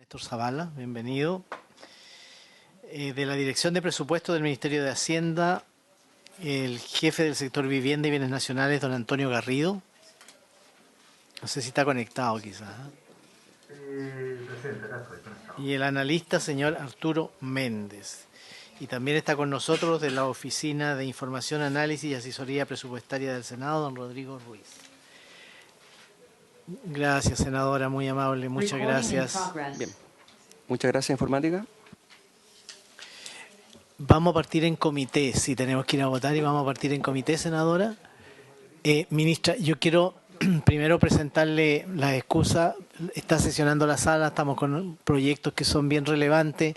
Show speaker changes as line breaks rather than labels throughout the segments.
Néstor Zavala, bienvenido. De la Dirección de Presupuesto del Ministerio de Hacienda, el jefe del sector Vivienda y Bienes Nacionales, don Antonio Garrido. No sé si está conectado quizás.
Presidente, acá estoy conectado.
Y el analista, señor Arturo Méndez. Y también está con nosotros de la Oficina de Información, Análisis y Asesoría Presupuestaria del Senado, don Rodrigo Ruiz. Gracias, senadora, muy amable, muchas gracias.
Bien, muchas gracias, Informática.
Vamos a partir en comité, si tenemos que ir a votar, y vamos a partir en comité, senadora. Ministra, yo quiero primero presentarle las excusas. Está sesionando la sala, estamos con proyectos que son bien relevantes,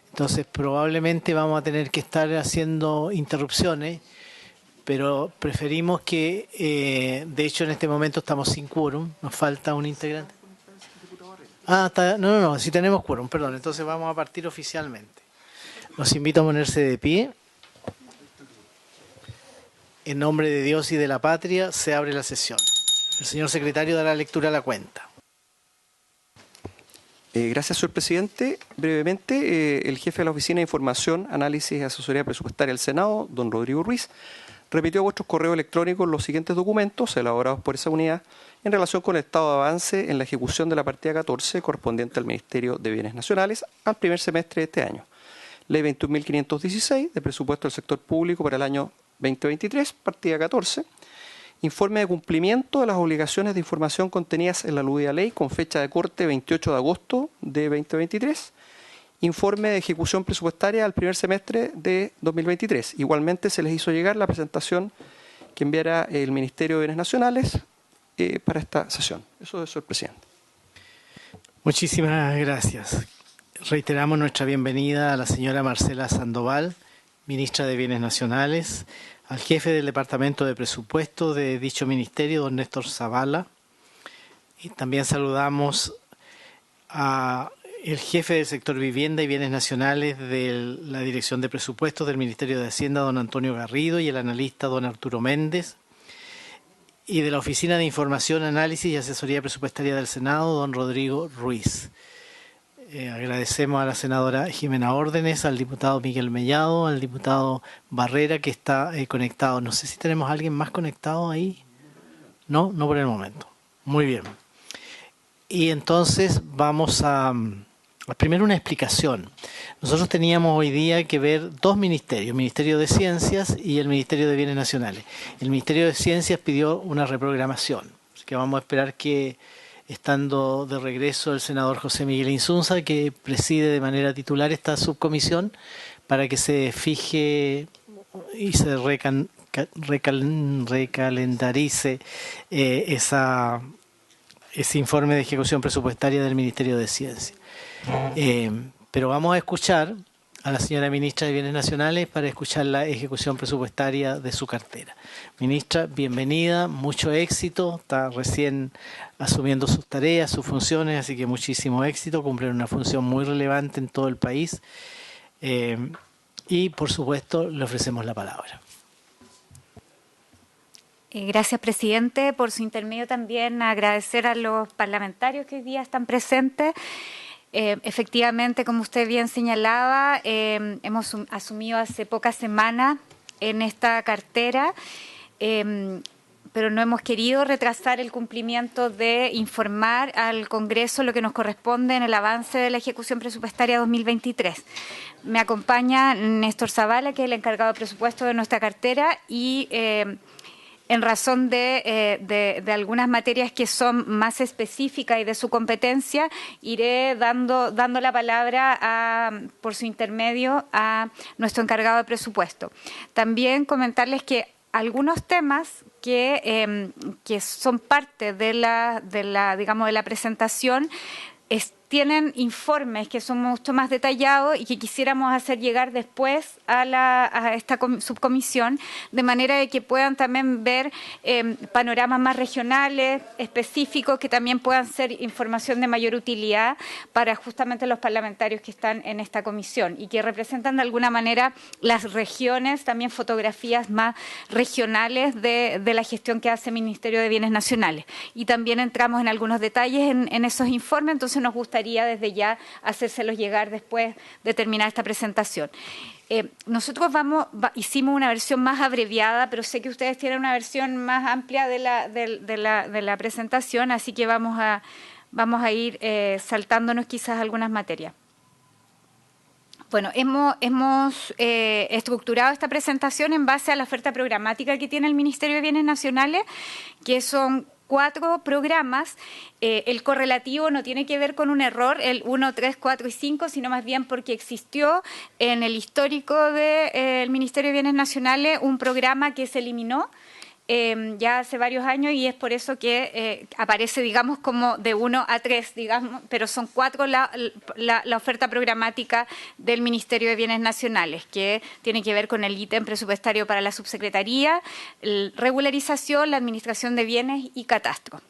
entonces probablemente vamos a tener que estar haciendo interrupciones, pero preferimos que, de hecho en este momento estamos sin quórum, nos falta un integrante. No, sí tenemos quórum, perdón, entonces vamos a partir oficialmente. Los invito a ponerse de pie. En nombre de Dios y de la patria, se abre la sesión. El señor secretario dará lectura a la cuenta.
Gracias, señor presidente. Brevemente, el jefe de la Oficina de Información, Análisis y Asesoría Presupuestaria del Senado, don Rodrigo Ruiz, repitió a vuestros correos electrónicos los siguientes documentos elaborados por esa unidad en relación con el estado de avance en la ejecución de la partida 14 correspondiente al Ministerio de Bienes Nacionales al primer semestre de este año. Ley 21.516 de presupuesto del sector público para el año 2023, partida 14. Informe de cumplimiento de las obligaciones de información contenidas en la aludida ley con fecha de corte 28 de agosto de 2023. Informe de ejecución presupuestaria al primer semestre de 2023. Igualmente se les hizo llegar la presentación que enviará el Ministerio de Bienes Nacionales para esta sesión. Eso es, señor presidente.
Muchísimas gracias. Reiteramos nuestra bienvenida a la señora Marcela Sandoval, ministra de Bienes Nacionales, al jefe del Departamento de Presupuesto de dicho ministerio, don Néstor Zavala. Y también saludamos a el jefe del sector Vivienda y Bienes Nacionales de la Dirección de Presupuestos del Ministerio de Hacienda, don Antonio Garrido, y el analista don Arturo Méndez. Y de la Oficina de Información, Análisis y Asesoría Presupuestaria del Senado, don Rodrigo Ruiz. Agradecemos a la senadora Jimena Órdenes, al diputado Miguel Mellado, al diputado Barrera, que está conectado. No sé si tenemos a alguien más conectado ahí. No por el momento. Muy bien. Y entonces vamos a primero una explicación. Nosotros teníamos hoy día que ver dos ministerios, el Ministerio de Ciencias y el Ministerio de Bienes Nacionales. El Ministerio de Ciencias pidió una reprogramación, así que vamos a esperar que, estando de regreso el senador José Miguel Insunza, que preside de manera titular esta subcomisión, para que se fije y se recalendarice ese informe de ejecución presupuestaria del Ministerio de Ciencia. Pero vamos a escuchar a la señora ministra de Bienes Nacionales para escuchar la ejecución presupuestaria de su cartera. Ministra, bienvenida, mucho éxito, está recién asumiendo sus tareas, sus funciones, así que muchísimo éxito, cumplen una función muy relevante en todo el país y por supuesto le ofrecemos la palabra.
Gracias, presidente. Por su intermedio también agradecer a los parlamentarios que hoy día están presentes. Efectivamente, como usted bien señalaba, hemos asumido hace pocas semanas en esta cartera, pero no hemos querido retrasar el cumplimiento de informar al Congreso lo que nos corresponde en el avance de la ejecución presupuestaria 2023. Me acompaña Néstor Zavala, que es el encargado de presupuesto de nuestra cartera, y en razón de algunas materias que son más específicas y de su competencia, iré dando la palabra, por su intermedio, a nuestro encargado de presupuesto. También comentarles que algunos temas que son parte de la presentación tienen informes que son mucho más detallados y que quisiéramos hacer llegar después a esta subcomisión, de manera de que puedan también ver panoramas más regionales, específicos, que también puedan ser información de mayor utilidad para justamente los parlamentarios que están en esta comisión y que representan de alguna manera las regiones, también fotografías más regionales de la gestión que hace el Ministerio de Bienes Nacionales. Y también entramos en algunos detalles en esos informes, entonces nos gustaría gustaría desde ya hacérselos llegar después de terminar esta presentación. Nosotros hicimos una versión más abreviada, pero sé que ustedes tienen una versión más amplia de la presentación, así que vamos a ir saltándonos quizás algunas materias. Bueno, hemos estructurado esta presentación en base a la oferta programática que tiene el Ministerio de Bienes Nacionales, que son 4 programas. El correlativo no tiene que ver con un error, el 1, 3, 4 y 5, sino más bien porque existió en el histórico del Ministerio de Bienes Nacionales un programa que se eliminó ya hace varios años, y es por eso que aparece, digamos, como de 1 a 3, digamos, pero son 4 la oferta programática del Ministerio de Bienes Nacionales, que tiene que ver con el ítem presupuestario para la subsecretaría, regularización, la administración de bienes y catastro.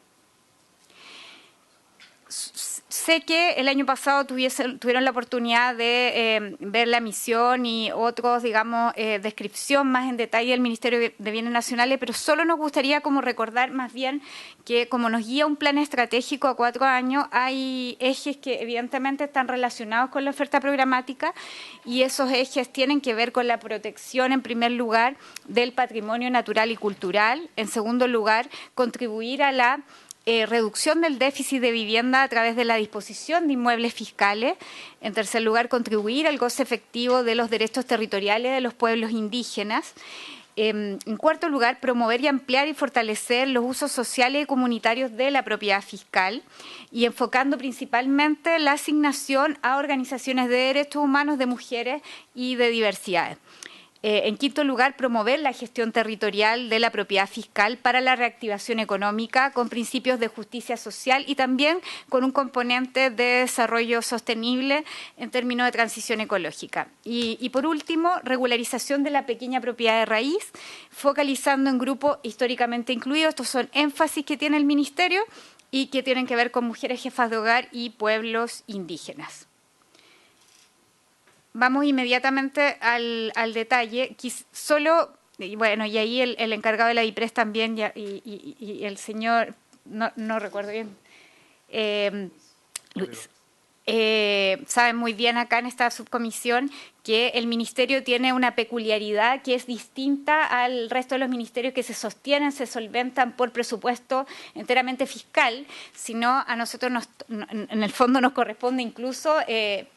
Sé que el año pasado tuvieron la oportunidad de ver la misión y otros, digamos, descripción más en detalle del Ministerio de Bienes Nacionales, pero solo nos gustaría como recordar más bien que como nos guía un plan estratégico a 4 años, hay ejes que evidentemente están relacionados con la oferta programática, y esos ejes tienen que ver con la protección, en primer lugar, del patrimonio natural y cultural. En segundo lugar, contribuir a la reducción del déficit de vivienda a través de la disposición de inmuebles fiscales. En tercer lugar, contribuir al goce efectivo de los derechos territoriales de los pueblos indígenas. En cuarto lugar, promover y ampliar y fortalecer los usos sociales y comunitarios de la propiedad fiscal, y enfocando principalmente la asignación a organizaciones de derechos humanos, de mujeres y de diversidades. En quinto lugar, promover la gestión territorial de la propiedad fiscal para la reactivación económica con principios de justicia social y también con un componente de desarrollo sostenible en términos de transición ecológica. Y por último, regularización de la pequeña propiedad de raíz, focalizando en grupos históricamente incluidos. Estos son énfasis que tiene el Ministerio y que tienen que ver con mujeres jefas de hogar y pueblos indígenas. Vamos inmediatamente al detalle. Solo, bueno, y ahí el encargado de la DIPRES también, y el señor, no recuerdo bien, Luis, saben muy bien acá en esta subcomisión que el Ministerio tiene una peculiaridad que es distinta al resto de los ministerios que se sostienen, se solventan por presupuesto enteramente fiscal, sino a nosotros en el fondo nos corresponde incluso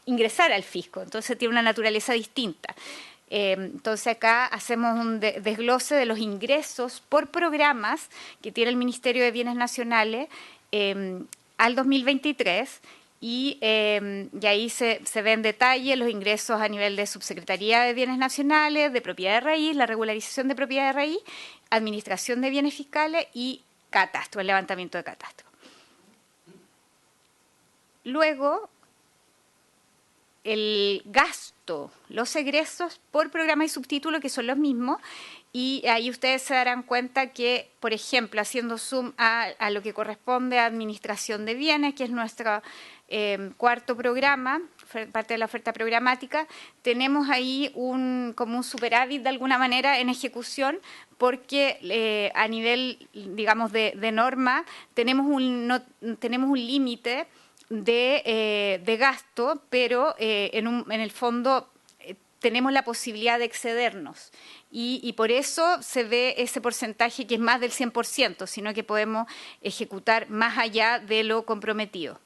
ingresar al fisco, entonces tiene una naturaleza distinta. Entonces acá hacemos un desglose de los ingresos por programas que tiene el Ministerio de Bienes Nacionales al 2023, y ahí se ve en detalle los ingresos a nivel de Subsecretaría de Bienes Nacionales, de Propiedad de Raíz, la regularización de propiedad de raíz, administración de bienes fiscales y catastro, el levantamiento de catastro. Luego, el gasto, los egresos por programa y subtítulo, que son los mismos, y ahí ustedes se darán cuenta que, por ejemplo, haciendo zoom a lo que corresponde a administración de bienes, que es nuestro cuarto programa, parte de la oferta programática, tenemos ahí como un superávit de alguna manera en ejecución, porque a nivel, digamos, de norma tenemos un límite de gasto, pero en el fondo tenemos la posibilidad de excedernos, y por eso se ve ese porcentaje que es más del 100%, sino que podemos ejecutar más allá de lo comprometido.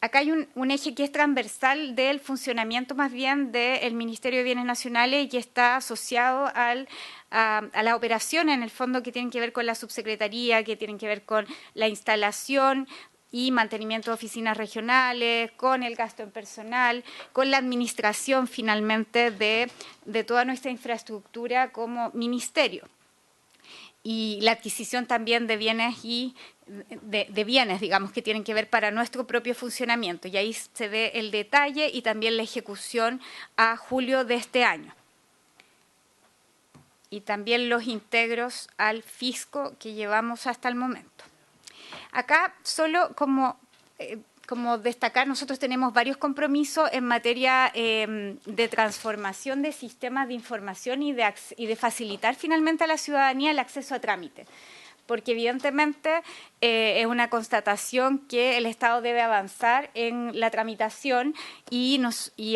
Acá hay un eje que es transversal del funcionamiento más bien del Ministerio de Bienes Nacionales y que está asociado a la operación, en el fondo, que tienen que ver con la subsecretaría, que tienen que ver con la instalación y mantenimiento de oficinas regionales, con el gasto en personal, con la administración finalmente de toda nuestra infraestructura como ministerio. Y la adquisición también de bienes de bienes, digamos, que tienen que ver para nuestro propio funcionamiento. Y ahí se ve el detalle y también la ejecución a julio de este año. Y también los integros al fisco que llevamos hasta el momento. Acá, solo como destacar, nosotros tenemos varios compromisos en materia de transformación de sistemas de información y de facilitar finalmente a la ciudadanía el acceso a trámite. porque evidentemente es una constatación que el Estado debe avanzar en la tramitación y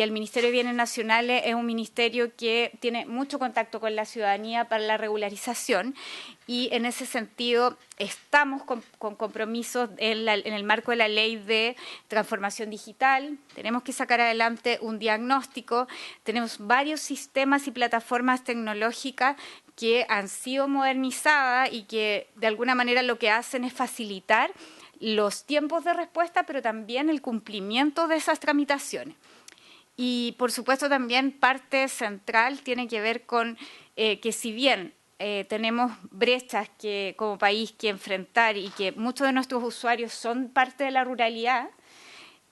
el Ministerio de Bienes Nacionales es un ministerio que tiene mucho contacto con la ciudadanía para la regularización y en ese sentido estamos con compromisos en el marco de la Ley de Transformación Digital. Tenemos que sacar adelante un diagnóstico, tenemos varios sistemas y plataformas tecnológicas que han sido modernizadas y que de alguna manera lo que hacen es facilitar los tiempos de respuesta, pero también el cumplimiento de esas tramitaciones. Y por supuesto también parte central tiene que ver con que si bien tenemos brechas que como país que enfrentar y que muchos de nuestros usuarios son parte de la ruralidad,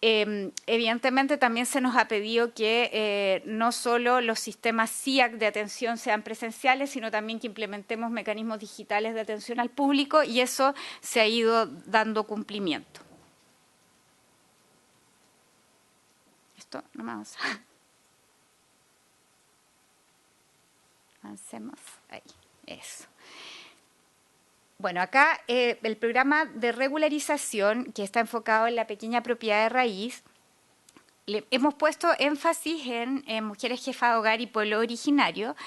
evidentemente también se nos ha pedido que no solo los sistemas SIAC de atención sean presenciales, sino también que implementemos mecanismos digitales de atención al público y eso se ha ido dando cumplimiento. Esto no me avanza. Avancemos ahí, eso. Bueno, acá el programa de regularización, que está enfocado en la pequeña propiedad de raíz, hemos puesto énfasis en mujeres jefas de hogar y pueblo originario.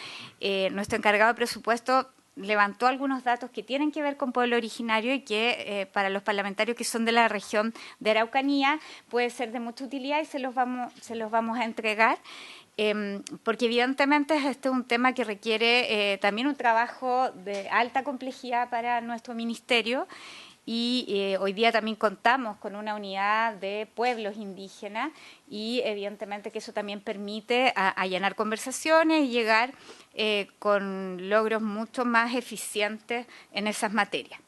Nuestro encargado de presupuesto levantó algunos datos que tienen que ver con pueblo originario y que para los parlamentarios que son de la región de Araucanía puede ser de mucha utilidad y se los vamos a entregar. Porque evidentemente este es un tema que requiere también un trabajo de alta complejidad para nuestro ministerio y hoy día también contamos con una unidad de pueblos indígenas y evidentemente que eso también permite allanar conversaciones y llegar con logros mucho más eficientes en esas materias.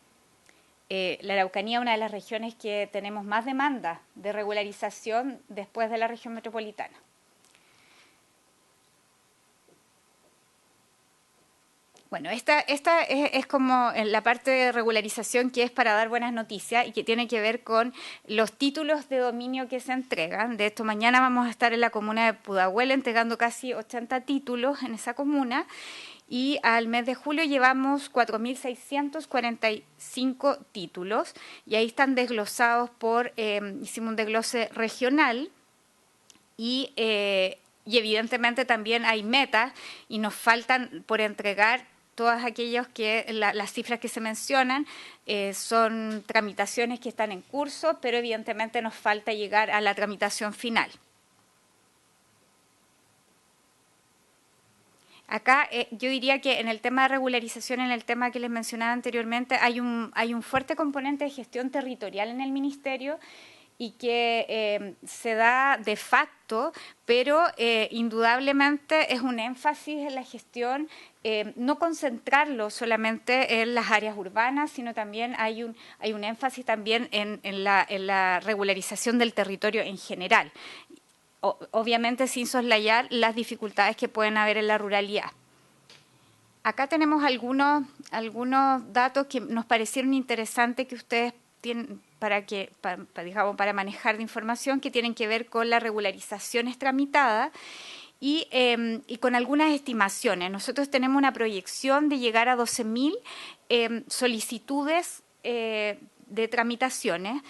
La Araucanía es una de las regiones que tenemos más demanda de regularización después de la región metropolitana. Bueno, esta es como la parte de regularización que es para dar buenas noticias y que tiene que ver con los títulos de dominio que se entregan. De esto, mañana vamos a estar en la comuna de Pudahuel entregando casi 80 títulos en esa comuna y al mes de julio llevamos 4.645 títulos y ahí están desglosados hicimos un desglose regional y evidentemente también hay metas y nos faltan por entregar todas aquellas que las cifras que se mencionan son tramitaciones que están en curso, pero evidentemente nos falta llegar a la tramitación final. Acá yo diría que en el tema de regularización, en el tema que les mencionaba anteriormente, hay un fuerte componente de gestión territorial en el Ministerio y que se da de facto, pero indudablemente es un énfasis en la gestión, no concentrarlo solamente en las áreas urbanas, sino también hay un énfasis también en la regularización del territorio en general. Obviamente sin soslayar las dificultades que pueden haber en la ruralidad. Acá tenemos algunos datos que nos parecieron interesantes que ustedes tienen para manejar de información que tienen que ver con las regularizaciones tramitadas y con algunas estimaciones. Nosotros tenemos una proyección de llegar a 12.000 solicitudes de tramitaciones,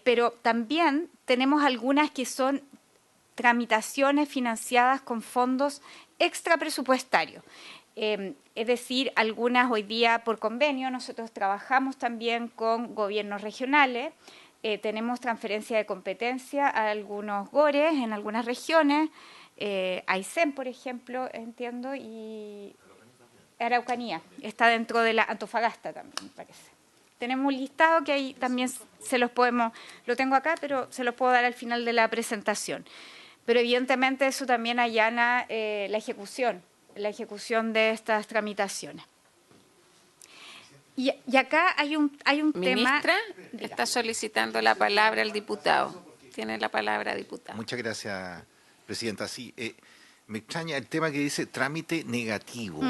pero también tenemos algunas que son tramitaciones financiadas con fondos extrapresupuestarios. Es decir, algunas hoy día por convenio, nosotros trabajamos también con gobiernos regionales, tenemos transferencia de competencia a algunos GORES en algunas regiones, Aysén, por ejemplo, entiendo, y Araucanía, está dentro de la Antofagasta también, me parece. Tenemos un listado que ahí también lo tengo acá, pero se los puedo dar al final de la presentación. Pero evidentemente eso también allana la ejecución de estas tramitaciones. Y acá hay un tema...
Ministra, está solicitando la palabra el diputado. Tiene la palabra, diputado.
Muchas gracias, presidenta. Sí, me extraña el tema que dice trámite negativo.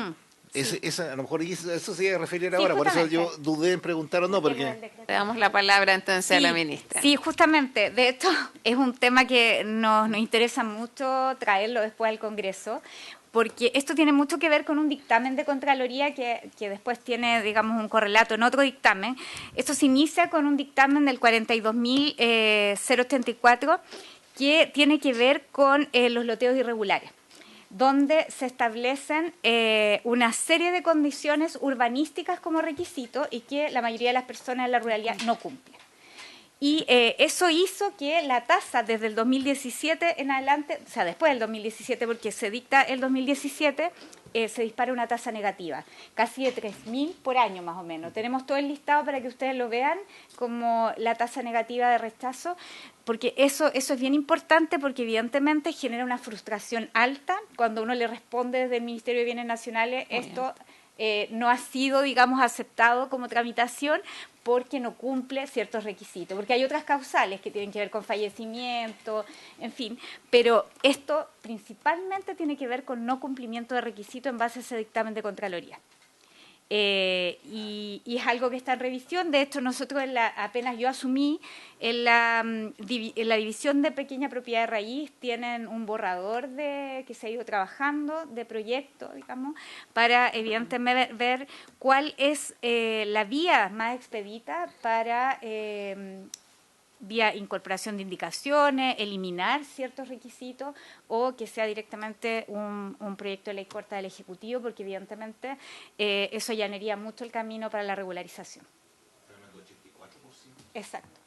Sí. A lo mejor eso se iba a referir ahora, por eso yo dudé en preguntar o no. Porque...
Le damos la palabra entonces a la ministra.
Sí, justamente. De hecho, es un tema que nos interesa mucho traerlo después al Congreso, porque esto tiene mucho que ver con un dictamen de Contraloría que después tiene, digamos, un correlato en otro dictamen. Esto se inicia con un dictamen del 42.084 que tiene que ver con los loteos irregulares, donde se establecen una serie de condiciones urbanísticas como requisito y que la mayoría de las personas en la ruralidad no cumplen. Y eso hizo que la tasa desde el 2017 en adelante, o sea, después del 2017, porque se dicta el 2017, se dispara una tasa negativa, casi de 3.000 por año más o menos. Tenemos todo el listado para que ustedes lo vean como la tasa negativa de rechazo, porque eso es bien importante porque evidentemente genera una frustración alta cuando uno le responde desde el Ministerio de Bienes Nacionales, esto no ha sido, digamos, aceptado como tramitación porque no cumple ciertos requisitos, porque hay otras causales que tienen que ver con fallecimiento, en fin, pero esto principalmente tiene que ver con no cumplimiento de requisitos en base a ese dictamen de Contraloría. Y es algo que está en revisión. De hecho, nosotros apenas yo asumí, en la división de pequeña propiedad de raíz tienen un borrador que se ha ido trabajando de proyecto, digamos, para evidentemente ver cuál es la vía más expedita para vía incorporación de indicaciones, eliminar ciertos requisitos o que sea directamente un proyecto de ley corta del Ejecutivo, porque evidentemente eso allanaría mucho el camino para la regularización. Exacto.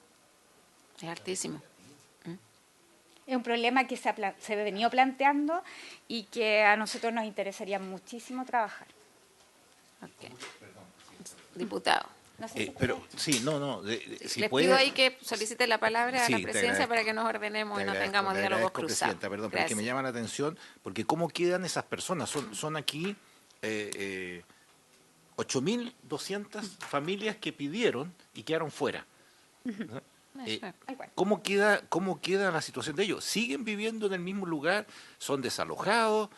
Es altísimo.
Es un problema que se ha venido planteando y que a nosotros nos interesaría muchísimo trabajar.
Okay. Diputado.
No sé si
pero sí, si
Les
puede,
pido ahí que solicite la palabra a
sí,
la
te
presidencia
agradezco.
para que nos ordenemos y no
Agradezco,
tengamos
le
diálogos
agradezco,
cruzados.
Presidenta, perdón, pero es que me llama la atención, porque ¿cómo quedan esas personas? Son aquí 8.200 familias que pidieron y quedaron fuera. ¿No? ¿Cómo queda la situación de ellos? ¿Siguen viviendo en el mismo lugar? ¿Son desalojados?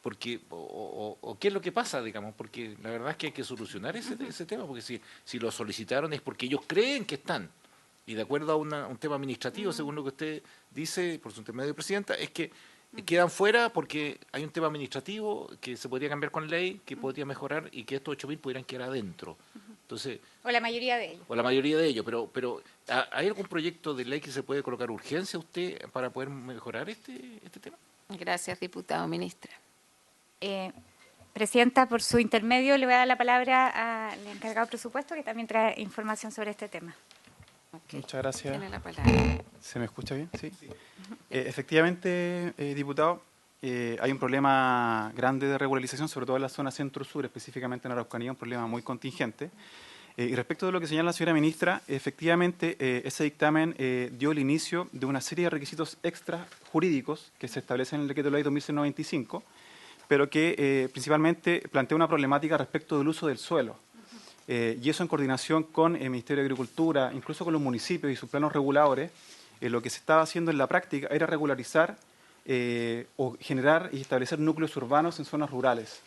Porque o qué es lo que pasa, digamos, porque la verdad es que hay que solucionar ese tema, porque si lo solicitaron es porque ellos creen que están, y de acuerdo a un tema administrativo, según lo que usted dice, por su intermedio, Presidenta, es que quedan fuera porque hay un tema administrativo que se podría cambiar con ley, que podría mejorar y que estos 8.000 pudieran quedar adentro. Entonces,
o la mayoría de ellos.
O la mayoría de ellos, pero ¿hay algún proyecto de ley que se puede colocar urgencia a usted para poder mejorar este tema?
Gracias, diputado. Ministra.
Presidenta, por su intermedio le voy a dar la palabra al encargado de presupuesto que también trae información sobre este tema.
Okay.
Muchas gracias.
Tiene la palabra.
¿Se me escucha bien? Sí. Efectivamente, diputado, hay un problema grande de regularización, sobre todo en la zona centro-sur, específicamente en Araucanía, un problema muy contingente. Y respecto de lo que señala la señora ministra, efectivamente ese dictamen dio el inicio de una serie de requisitos extra jurídicos que se establecen en el Decreto de Ley 2695, pero que principalmente plantea una problemática respecto del uso del suelo. Y eso en coordinación con el Ministerio de Agricultura, incluso con los municipios y sus planos reguladores, lo que se estaba haciendo en la práctica era regularizar o generar y establecer núcleos urbanos en zonas rurales.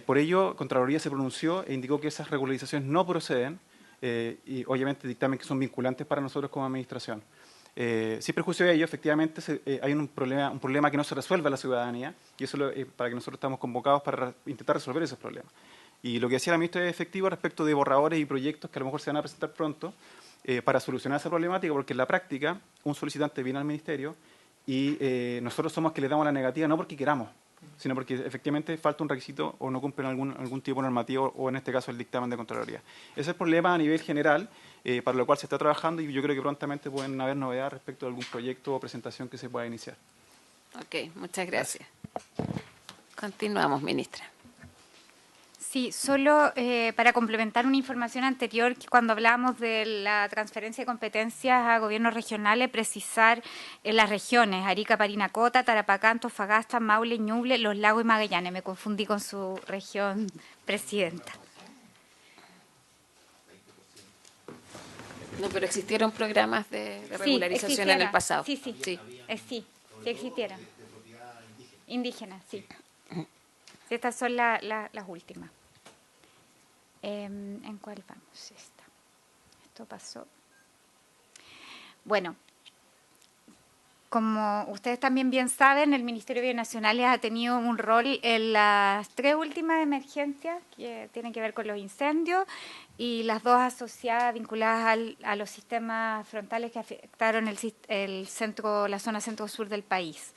Por ello, Contraloría se pronunció e indicó que esas regularizaciones no proceden y obviamente dictamen que son vinculantes para nosotros como administración. Sin perjuicio de ello, efectivamente hay un problema que no se resuelve a la ciudadanía y eso es para que nosotros estamos convocados para intentar resolver esos problemas. Y lo que decía la ministra es efectivo respecto de borradores y proyectos que a lo mejor se van a presentar pronto para solucionar esa problemática, porque en la práctica un solicitante viene al ministerio y nosotros somos que le damos la negativa no porque queramos, sino porque efectivamente falta un requisito o no cumplen algún tipo normativo o en este caso el dictamen de Contraloría. Ese es el problema a nivel general, para lo cual se está trabajando y yo creo que prontamente pueden haber novedades respecto a algún proyecto o presentación que se pueda iniciar.
Ok, muchas gracias. Continuamos, ministra.
Sí, solo para complementar una información anterior, que cuando hablábamos de la transferencia de competencias a gobiernos regionales, precisar en las regiones, Arica, Parinacota, Tarapacá, Antofagasta, Maule, Ñuble, Los Lagos y Magallanes. Me confundí con su región, Presidenta.
No, pero existieron programas de regularización en el pasado.
Sí existieron. Indígenas, sí. Estas son las últimas. ¿En cuál vamos? Esto pasó. Bueno, como ustedes también bien saben, el Ministerio de Bienes Nacionales ha tenido un rol en las 3 últimas emergencias que tienen que ver con los incendios y las 2 asociadas, vinculadas a los sistemas frontales que afectaron la zona centro-sur del país.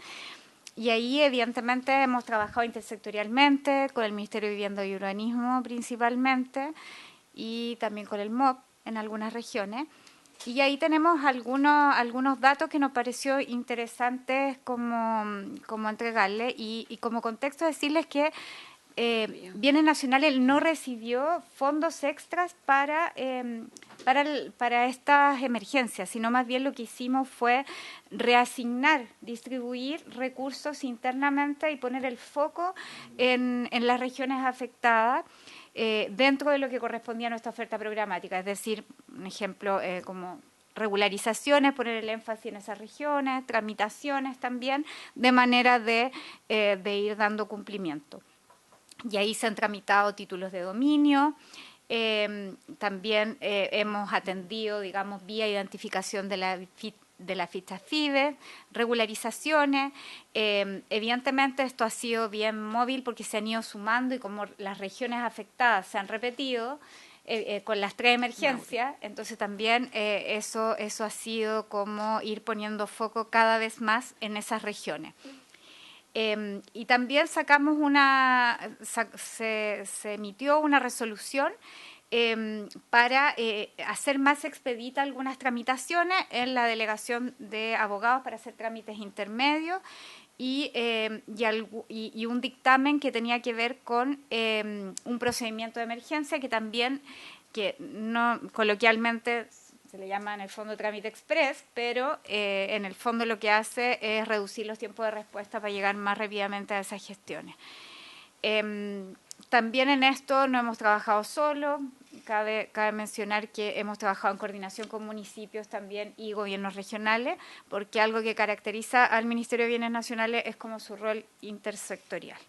Y ahí, evidentemente, hemos trabajado intersectorialmente con el Ministerio de Vivienda y Urbanismo principalmente y también con el MOP en algunas regiones. Y ahí tenemos algunos datos que nos pareció interesantes como entregarles y como contexto decirles que Bienes Nacionales no recibió fondos extras para estas emergencias, sino más bien lo que hicimos fue reasignar, distribuir recursos internamente y poner el foco en las regiones afectadas dentro de lo que correspondía a nuestra oferta programática. Es decir, un ejemplo como regularizaciones, poner el énfasis en esas regiones, tramitaciones también, de manera de ir dando cumplimiento. Y ahí se han tramitado títulos de dominio. También hemos atendido, digamos, vía identificación de la ficha FIDE, regularizaciones. Evidentemente esto ha sido bien móvil porque se han ido sumando y como las regiones afectadas se han repetido con las 3 emergencias, entonces también eso ha sido como ir poniendo foco cada vez más en esas regiones. Y también sacamos se emitió una resolución para hacer más expedita algunas tramitaciones en la delegación de abogados para hacer trámites intermedios y un dictamen que tenía que ver con un procedimiento de emergencia que también, que no coloquialmente se le llama en el fondo trámite express, pero en el fondo lo que hace es reducir los tiempos de respuesta para llegar más rápidamente a esas gestiones. También en esto no hemos trabajado solo, cabe mencionar que hemos trabajado en coordinación con municipios también y gobiernos regionales, porque algo que caracteriza al Ministerio de Bienes Nacionales es como su rol intersectorial.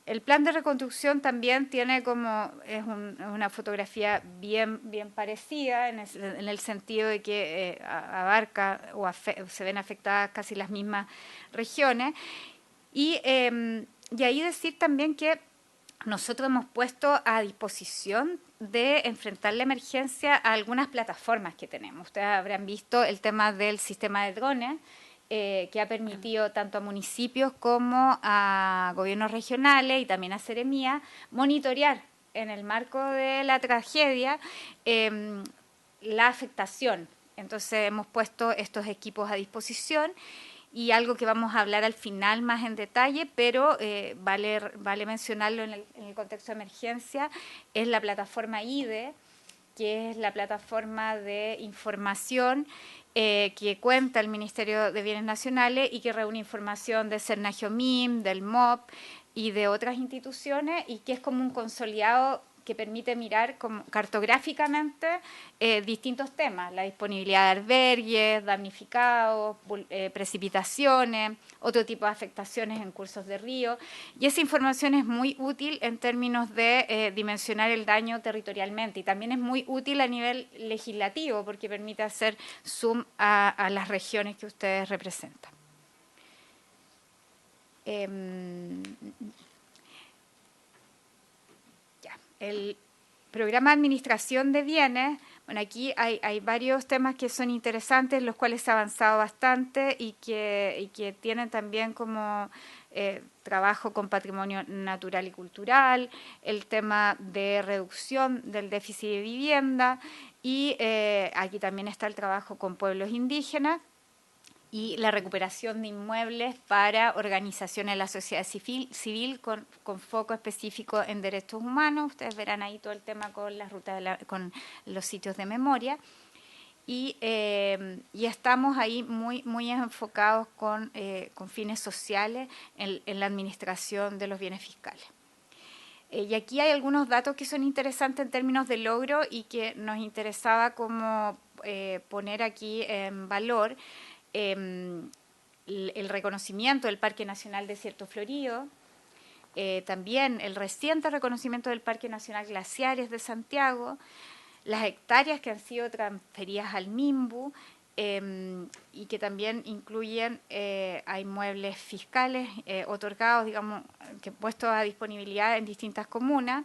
El plan de reconstrucción también tiene una fotografía bien parecida en el sentido de que abarca se ven afectadas casi las mismas regiones. Y ahí decir también que nosotros hemos puesto a disposición de enfrentar la emergencia a algunas plataformas que tenemos. Ustedes habrán visto el tema del sistema de drones, que ha permitido tanto a municipios como a gobiernos regionales y también a Seremía monitorear en el marco de la tragedia la afectación. Entonces hemos puesto estos equipos a disposición y algo que vamos a hablar al final más en detalle, pero vale mencionarlo en el contexto de emergencia, es la plataforma IDE, que es la plataforma de información que cuenta el Ministerio de Bienes Nacionales y que reúne información de Sernagiomim, del MOP y de otras instituciones y que es como un consolidado que permite mirar cartográficamente distintos temas, la disponibilidad de albergues, damnificados, precipitaciones, otro tipo de afectaciones en cursos de río. Y esa información es muy útil en términos de dimensionar el daño territorialmente y también es muy útil a nivel legislativo porque permite hacer zoom a las regiones que ustedes representan. El programa de administración de bienes, bueno, aquí hay varios temas que son interesantes, los cuales se ha avanzado bastante y que tienen también como trabajo con patrimonio natural y cultural, el tema de reducción del déficit de vivienda y aquí también está el trabajo con pueblos indígenas y la recuperación de inmuebles para organizaciones de la sociedad civil con foco específico en derechos humanos. Ustedes verán ahí todo el tema con las rutas con los sitios de memoria. Y estamos ahí muy enfocados con fines sociales en la administración de los bienes fiscales. Y aquí hay algunos datos que son interesantes en términos de logro y que nos interesaba como poner aquí en valor. El reconocimiento del Parque Nacional Desierto Florido, también el reciente reconocimiento del Parque Nacional Glaciares de Santiago, las hectáreas que han sido transferidas al MIMBU, y que también incluyen a inmuebles fiscales otorgados, digamos, que puestos a disponibilidad en distintas comunas.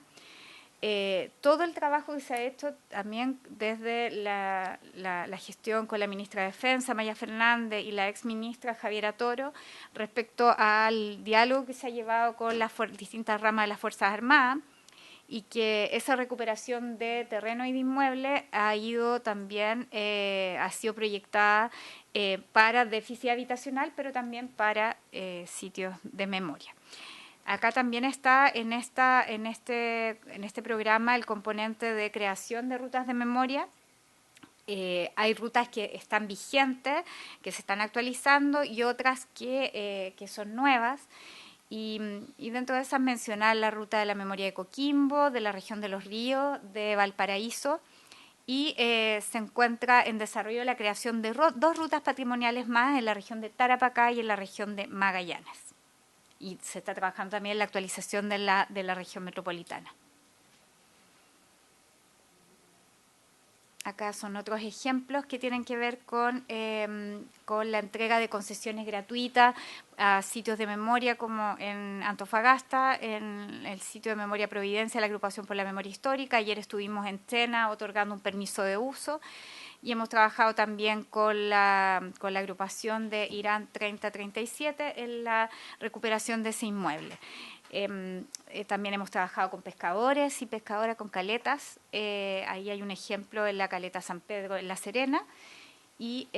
Todo el trabajo que se ha hecho también desde la gestión con la ministra de Defensa, Maya Fernández, y la ex ministra Javiera Toro, respecto al diálogo que se ha llevado con las distintas ramas de las Fuerzas Armadas, y que esa recuperación de terreno y de inmuebles ha ido también, ha sido proyectada para déficit habitacional, pero también para sitios de memoria. Acá también está en este programa el componente de creación de rutas de memoria. Hay rutas que están vigentes, que se están actualizando, y otras que son nuevas. Y dentro de esas mencionar la ruta de la memoria de Coquimbo, de la región de Los Ríos, de Valparaíso, y se encuentra en desarrollo la creación de 2 rutas patrimoniales más en la región de Tarapacá y en la región de Magallanes. Y se está trabajando también en la actualización de la región metropolitana. Acá son otros ejemplos que tienen que ver con la entrega de concesiones gratuitas a sitios de memoria, como en Antofagasta, en el sitio de Memoria Providencia, la Agrupación por la Memoria Histórica. Ayer estuvimos en Tena otorgando un permiso de uso, y hemos trabajado también con la agrupación de Irán 3037 en la recuperación de ese inmueble. También hemos trabajado con pescadores y pescadoras con caletas. Ahí hay un ejemplo en la caleta San Pedro en La Serena. Y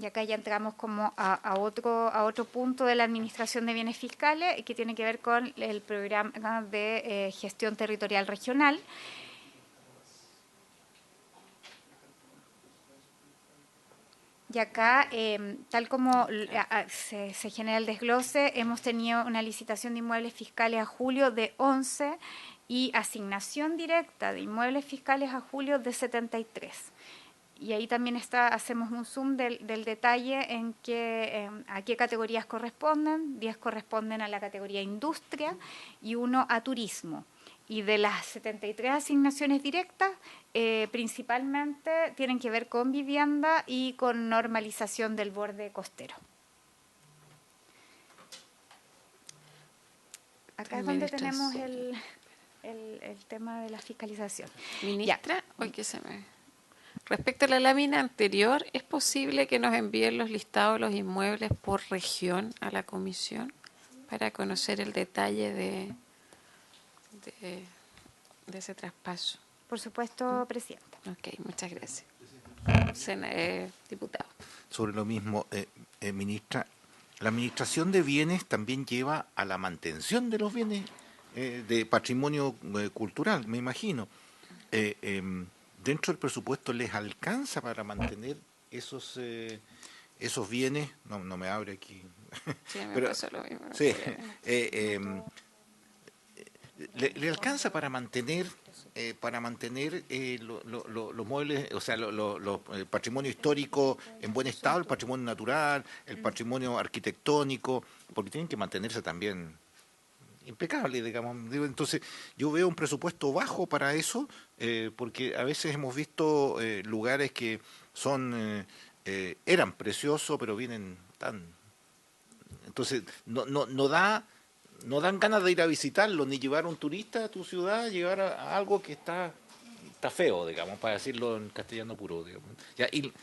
acá ya entramos como a otro punto de la administración de bienes fiscales, que tiene que ver con el programa de gestión territorial regional. Y acá, tal como se genera el desglose, hemos tenido una licitación de inmuebles fiscales a julio de 11 y asignación directa de inmuebles fiscales a julio de 73. Y ahí también hacemos un zoom del detalle en a qué categorías corresponden. 10 corresponden a la categoría industria y 1 a turismo. Y de las 73 asignaciones directas, principalmente tienen que ver con vivienda y con normalización del borde costero. Acá es donde tenemos el tema de la fiscalización.
Ministra, hoy que se me... Respecto a la lámina anterior, ¿es posible que nos envíen los listados de los inmuebles por región a la comisión para conocer el detalle de ese traspaso?
Por supuesto, Presidenta.
Ok, muchas gracias. Diputado.
Sobre lo mismo, ministra, la administración de bienes también lleva a la mantención de los bienes de patrimonio cultural, me imagino. ¿Dentro del presupuesto les alcanza para mantener esos bienes? No me abre aquí.
Sí, me pasó lo mismo.
Sí, ¿le alcanza para mantener los muebles, o sea, el patrimonio histórico en buen estado, el patrimonio natural, el patrimonio arquitectónico, porque tienen que mantenerse también impecable, digamos? Entonces, yo veo un presupuesto bajo para eso, porque a veces hemos visto lugares que eran preciosos, pero vienen tan... Entonces, no dan ganas de ir a visitarlo, ni llevar a un turista a tu ciudad, llevar a algo que está feo, digamos, para decirlo en castellano puro, digamos. Ya, y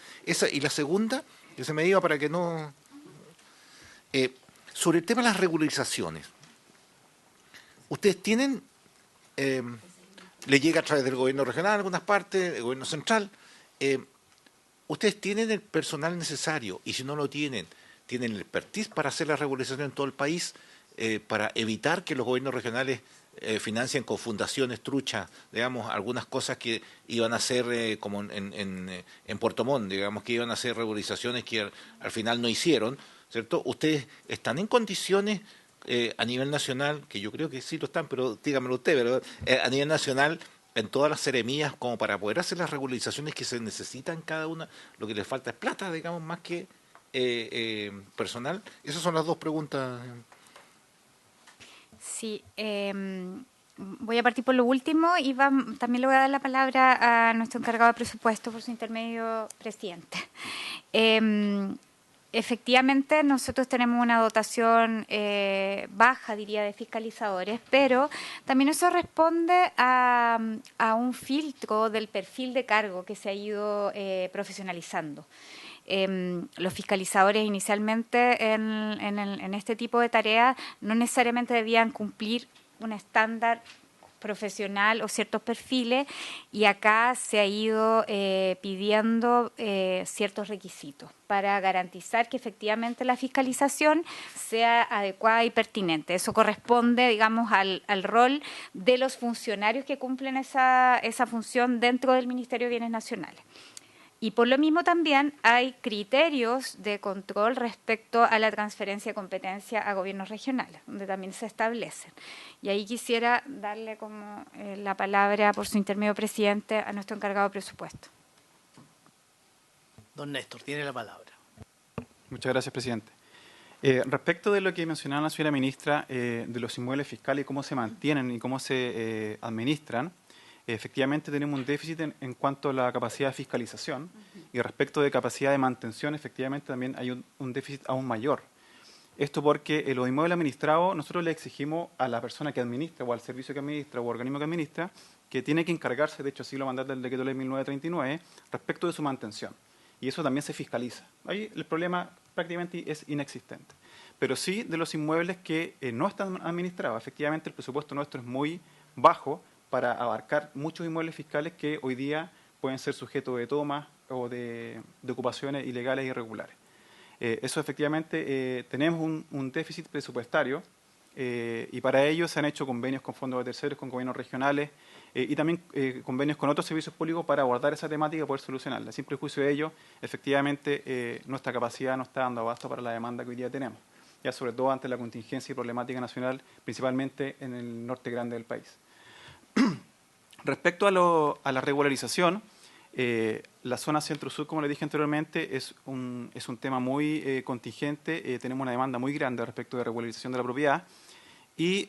la segunda, que se me iba para que no... sobre el tema de las regularizaciones, ustedes tienen, le llega a través del gobierno regional en algunas partes, del gobierno central, ustedes tienen el personal necesario, y si no lo tienen el expertise para hacer la regularización en todo el país, para evitar que los gobiernos regionales financien con fundaciones truchas, digamos, algunas cosas que iban a hacer como en Puerto Montt, digamos, que iban a hacer regularizaciones que al final no hicieron, ¿cierto? ¿Ustedes están en condiciones a nivel nacional, que yo creo que sí lo están, pero dígamelo usted, pero a nivel nacional, en todas las seremías, como para poder hacer las regularizaciones que se necesitan cada una? Lo que les falta es plata, digamos, más que personal. Esas son las dos preguntas.
Sí, Voy a partir por lo último y también le voy a dar la palabra a nuestro encargado de presupuesto por su intermedio, presidente. Efectivamente, nosotros tenemos una dotación baja, diría, de fiscalizadores, pero también eso responde a un filtro del perfil de cargo que se ha ido profesionalizando. Los fiscalizadores inicialmente en este tipo de tareas no necesariamente debían cumplir un estándar profesional o ciertos perfiles, y acá se ha ido pidiendo ciertos requisitos para garantizar que efectivamente la fiscalización sea adecuada y pertinente. Eso corresponde, digamos, al rol de los funcionarios que cumplen esa función dentro del Ministerio de Bienes Nacionales. Y por lo mismo también hay criterios de control respecto a la transferencia de competencia a gobiernos regionales, donde también se establecen. Y ahí quisiera darle como la palabra por su intermedio, presidente, a nuestro encargado de presupuesto.
Don Néstor, tiene la palabra.
Muchas gracias, presidente. Respecto de lo que mencionaba la señora ministra, de los inmuebles fiscales y cómo se mantienen y cómo se administran, efectivamente tenemos un déficit en cuanto a la capacidad de fiscalización, y respecto de capacidad de mantención, efectivamente también hay un déficit aún mayor. Esto porque los inmuebles administrados, nosotros le exigimos a la persona que administra, o al servicio que administra, o organismo que administra, que tiene que encargarse, de hecho así lo mandata el decreto ley 1939, respecto de su mantención. Y eso también se fiscaliza. Ahí el problema prácticamente es inexistente. Pero sí de los inmuebles que no están administrados. Efectivamente el presupuesto nuestro es muy bajo para abarcar muchos inmuebles fiscales que hoy día pueden ser sujetos de tomas o de ocupaciones ilegales e irregulares. Eso efectivamente tenemos un déficit presupuestario, y para ello se han hecho convenios con fondos de terceros, con gobiernos regionales, y también convenios con otros servicios públicos para abordar esa temática y poder solucionarla. Sin prejuicio de ello, efectivamente nuestra capacidad no está dando abasto para la demanda que hoy día tenemos, ya sobre todo ante la contingencia y problemática nacional, principalmente en el norte grande del país. Respecto a la regularización, la zona centro-sur, como le dije anteriormente, es un tema muy contingente. Tenemos una demanda muy grande respecto de regularización de la propiedad, y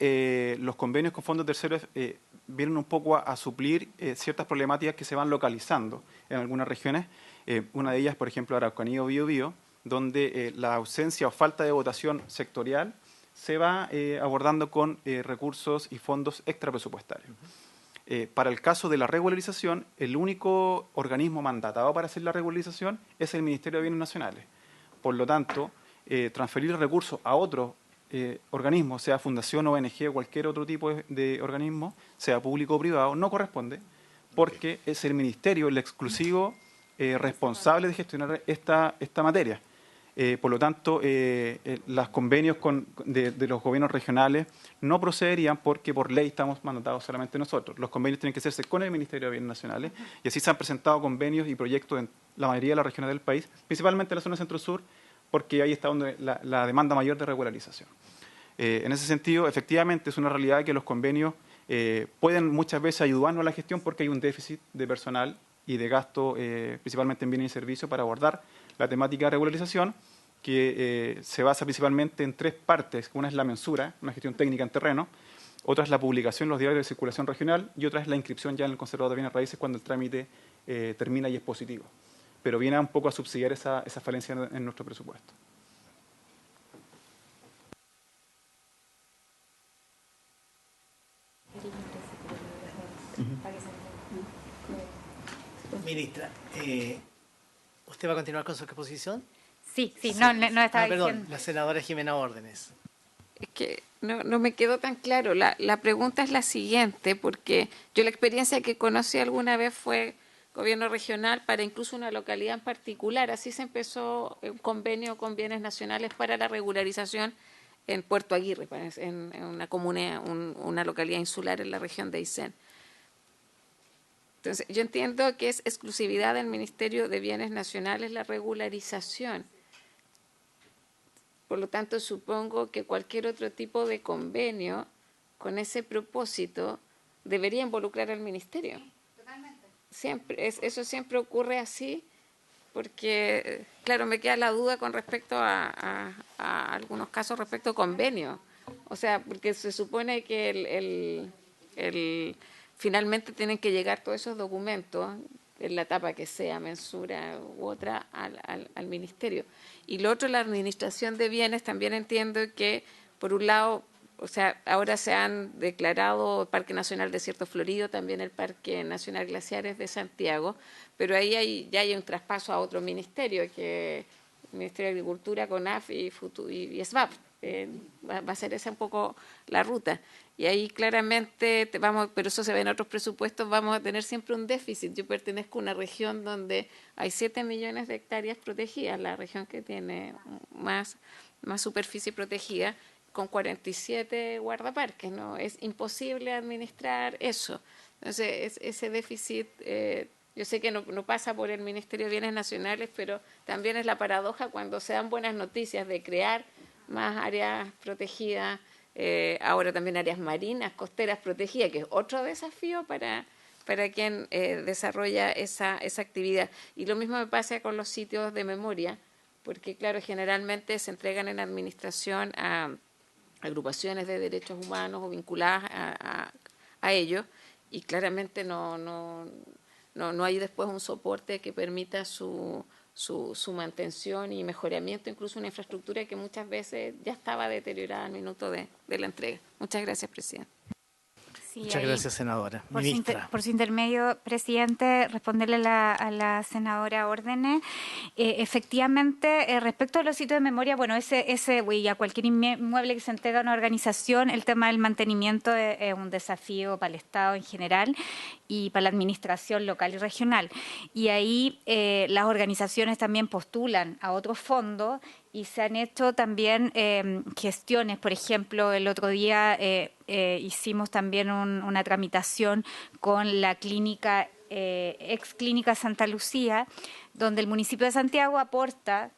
los convenios con fondos terceros vienen un poco a suplir ciertas problemáticas que se van localizando en algunas regiones. Una de ellas, por ejemplo, Araucanía o Biobío, donde la ausencia o falta de votación sectorial se va abordando con recursos y fondos extrapresupuestarios. Para el caso de la regularización, el único organismo mandatado para hacer la regularización es el Ministerio de Bienes Nacionales. Por lo tanto, transferir recursos a otros organismos, sea fundación, ONG o cualquier otro tipo de organismo, sea público o privado, no corresponde, porque es el Ministerio el exclusivo responsable de gestionar esta materia. Por lo tanto, los convenios de los gobiernos regionales no procederían porque por ley estamos mandatados solamente nosotros. Los convenios tienen que hacerse con el Ministerio de Bienes Nacionales, y así se han presentado convenios y proyectos en la mayoría de las regiones del país, principalmente en la zona centro-sur, porque ahí está donde la demanda mayor de regularización. En ese sentido, efectivamente, es una realidad que los convenios pueden muchas veces ayudarnos a la gestión porque hay un déficit de personal y de gasto, principalmente en bienes y servicios, para abordar la temática de regularización, que se basa principalmente en tres partes. Una es la mensura, una gestión técnica en terreno; otra es la publicación en los diarios de circulación regional; y otra es la inscripción ya en el conservador de bienes raíces cuando el trámite termina y es positivo. Pero viene un poco a subsidiar esa falencia en nuestro presupuesto.
Ministra, ¿usted va a continuar con su exposición?
Sí, no estaba
perdón,
diciendo.
la senadora Jimena Órdenes.
Es que no me quedó tan claro. La pregunta es la siguiente, porque yo la experiencia que conocí alguna vez fue gobierno regional para incluso una localidad en particular. Así se empezó un convenio con bienes nacionales para la regularización en Puerto Aguirre, en una comuna, una localidad insular en la región de Aysén. Entonces, yo entiendo que es exclusividad del Ministerio de Bienes Nacionales la regularización. Por lo tanto, supongo que cualquier otro tipo de convenio con ese propósito debería involucrar al Ministerio. Totalmente. Eso siempre ocurre así, porque, claro, me queda la duda con respecto a algunos casos respecto a convenios. O sea, porque se supone que finalmente tienen que llegar todos esos documentos, en la etapa que sea, mensura u otra, al Ministerio. Y lo otro, la administración de bienes, también entiendo que, por un lado, o sea, ahora se han declarado el Parque Nacional Desierto Florido, también el Parque Nacional Glaciares de Santiago, pero ahí ya hay un traspaso a otro ministerio, que el Ministerio de Agricultura, CONAF y SVAP. Va a ser esa un poco la ruta. Y ahí claramente, pero eso se ve en otros presupuestos, vamos a tener siempre un déficit. Yo pertenezco a una región donde hay 7 millones de hectáreas protegidas, la región que tiene más superficie protegida, con 47 guardaparques, ¿no? Es imposible administrar eso. Entonces, ese déficit, yo sé que no pasa por el Ministerio de Bienes Nacionales, pero también es la paradoja cuando se dan buenas noticias de crear más áreas protegidas, ahora también áreas marinas, costeras protegidas, que es otro desafío para quien desarrolla esa actividad. Y lo mismo me pasa con los sitios de memoria, porque claro, generalmente se entregan en administración a agrupaciones de derechos humanos o vinculadas a ellos, y claramente no hay después un soporte que permita su mantención y mejoramiento, incluso una infraestructura que muchas veces ya estaba deteriorada al minuto de la entrega. Muchas gracias, presidente.
Sí,
muchas gracias, senadora. Ministra.
Por su intermedio, presidente, responderle a la senadora Órdenes. Efectivamente, respecto a los sitios de memoria, bueno, y a cualquier inmueble que se entrega a una organización, el tema del mantenimiento es un desafío para el Estado en general y para la administración local y regional. Y ahí las organizaciones también postulan a otros fondos y se han hecho también gestiones. Por ejemplo, el otro día hicimos también una tramitación con la clínica, ex clínica Santa Lucía, donde el municipio de Santiago aporta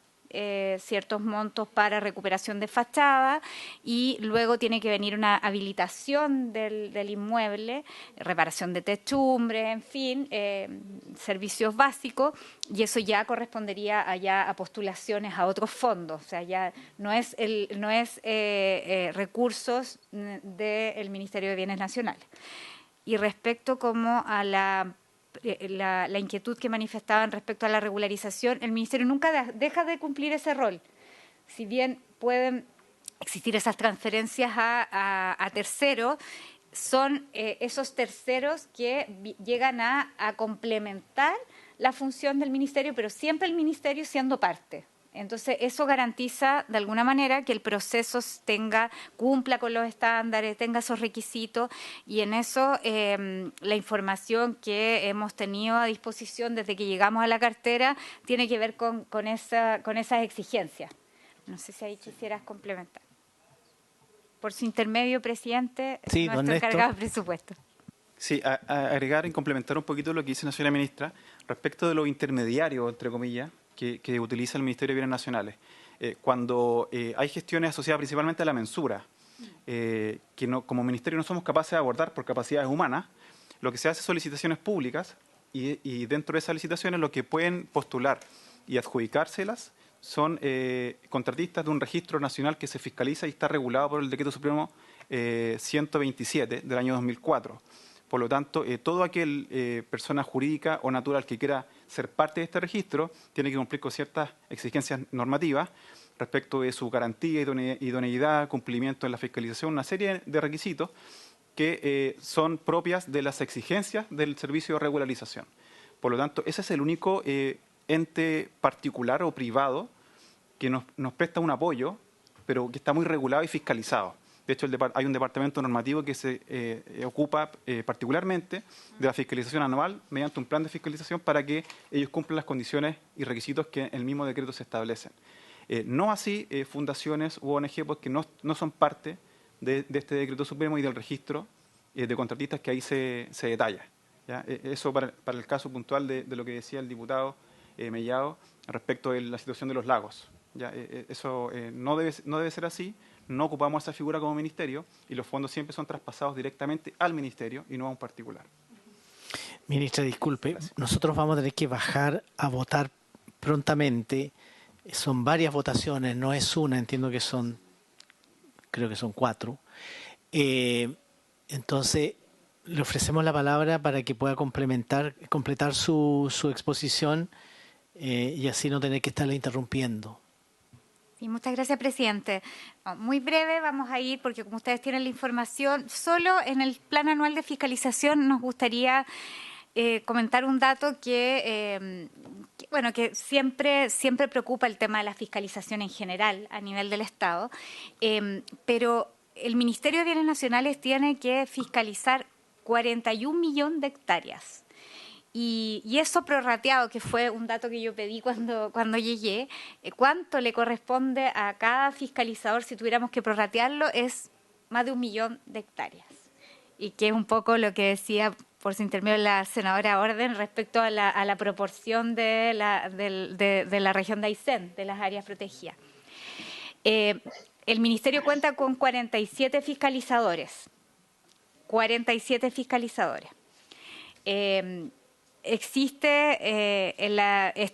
ciertos montos para recuperación de fachada y luego tiene que venir una habilitación del inmueble, reparación de techumbre, en fin, servicios básicos, y eso ya correspondería allá a postulaciones a otros fondos. O sea, ya no es recursos del Ministerio de Bienes Nacionales. Y respecto como a la inquietud que manifestaban respecto a la regularización, el Ministerio nunca deja de cumplir ese rol. Si bien pueden existir esas transferencias a terceros, son esos terceros que llegan a complementar la función del Ministerio, pero siempre el Ministerio siendo parte. Entonces, eso garantiza de alguna manera que el proceso cumpla con los estándares, tenga esos requisitos, y en eso la información que hemos tenido a disposición desde que llegamos a la cartera tiene que ver con esas exigencias. No sé si ahí quisieras complementar. Por su intermedio, presidente,
sí,
nuestro encargado de presupuesto.
Sí, agregar y complementar un poquito lo que dice la señora ministra respecto de los intermediarios, entre comillas, que utiliza el Ministerio de Bienes Nacionales. Cuando hay gestiones asociadas principalmente a la mensura, que como Ministerio no somos capaces de abordar por capacidades humanas, lo que se hace son licitaciones públicas y dentro de esas licitaciones lo que pueden postular y adjudicárselas son contratistas de un registro nacional que se fiscaliza y está regulado por el Decreto Supremo 127 del año 2004. Por lo tanto, todo aquel persona jurídica o natural que quiera ser parte de este registro tiene que cumplir con ciertas exigencias normativas respecto de su garantía, idoneidad, cumplimiento en la fiscalización, una serie de requisitos que son propias de las exigencias del servicio de regularización. Por lo tanto, ese es el único ente particular o privado que nos presta un apoyo, pero que está muy regulado y fiscalizado. De hecho, hay un departamento normativo que se ocupa particularmente de la fiscalización anual mediante un plan de fiscalización para que ellos cumplan las condiciones y requisitos que en el mismo decreto se establecen. No así fundaciones u ONG, porque no son parte de este decreto supremo y del registro de contratistas que ahí se detalla. ¿Ya? Eso para el caso puntual de lo que decía el diputado Mellado respecto de la situación de los lagos. ¿Ya? Eso no debe ser así. No ocupamos esa figura como ministerio y los fondos siempre son traspasados directamente al ministerio y no a un particular.
Ministra, disculpe,
Gracias.
Nosotros vamos a tener que bajar a votar prontamente. Son varias votaciones, no es una, entiendo que creo que son 4. Entonces, le ofrecemos la palabra para que pueda completar su exposición y así no tener que estarle interrumpiendo.
Sí, muchas gracias, presidente. Muy breve vamos a ir, porque como ustedes tienen la información, solo en el plan anual de fiscalización nos gustaría comentar un dato que siempre preocupa el tema de la fiscalización en general a nivel del Estado, pero el Ministerio de Bienes Nacionales tiene que fiscalizar 41 millones de hectáreas. Y eso prorrateado, que fue un dato que yo pedí cuando llegué, cuánto le corresponde a cada fiscalizador si tuviéramos que prorratearlo, es más de 1 millón de hectáreas. Y que es un poco lo que decía por su intermedio la senadora Orden respecto a la proporción de la región de Aysén, de las áreas protegidas. El Ministerio cuenta con 47 fiscalizadores. 47 fiscalizadores. Existe,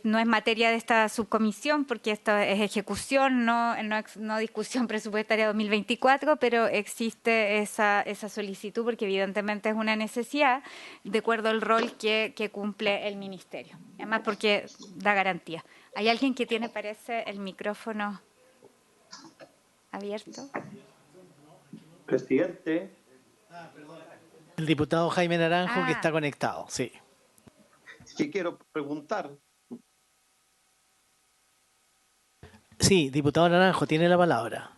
no es materia de esta subcomisión porque esto es ejecución, no discusión presupuestaria 2024, pero existe esa solicitud porque evidentemente es una necesidad de acuerdo al rol que cumple el Ministerio. Además porque da garantía. ¿Hay alguien que tiene, parece, el micrófono abierto?
Presidente.
El diputado Jaime Naranjo que está conectado, sí.
Sí, quiero preguntar.
Sí, diputado Naranjo, tiene la palabra.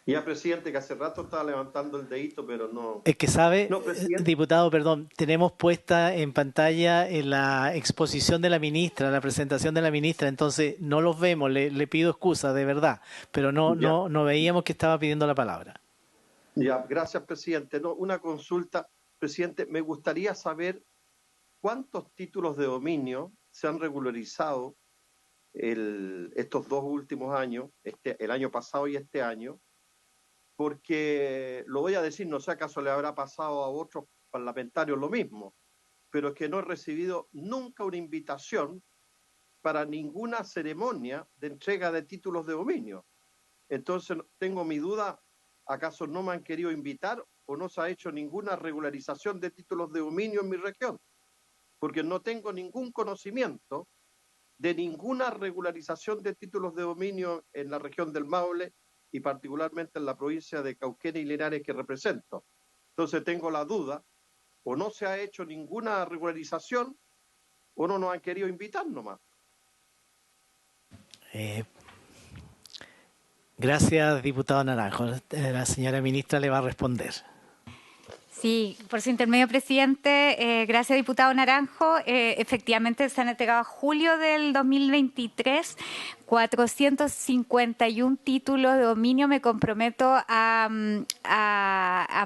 Ya, presidente, que hace rato estaba levantando el dedito, pero no...
Es que sabe,
no,
diputado, perdón, tenemos puesta en pantalla en la exposición de la ministra, la presentación de la ministra, entonces no los vemos, le pido excusa, de verdad, pero no veíamos que estaba pidiendo la palabra.
Ya, gracias, presidente. No, una consulta, presidente, me gustaría saber cuántos títulos de dominio se han regularizado estos 2 últimos años, el año pasado y este año, porque lo voy a decir, no sé acaso le habrá pasado a otros parlamentarios lo mismo, pero es que no he recibido nunca una invitación para ninguna ceremonia de entrega de títulos de dominio. Entonces tengo mi duda, ¿acaso no me han querido invitar o no se ha hecho ninguna regularización de títulos de dominio en mi región? Porque no tengo ningún conocimiento de ninguna regularización de títulos de dominio en la región del Maule y particularmente en la provincia de Cauquenes y Linares que represento. Entonces tengo la duda, o no se ha hecho ninguna regularización o no nos han querido invitar nomás.
Gracias, diputado Naranjo. La señora ministra le va a responder.
Sí, por su intermedio, presidente. Gracias, diputado Naranjo. Efectivamente, se han entregado a julio del 2023 451 títulos de dominio. Me comprometo a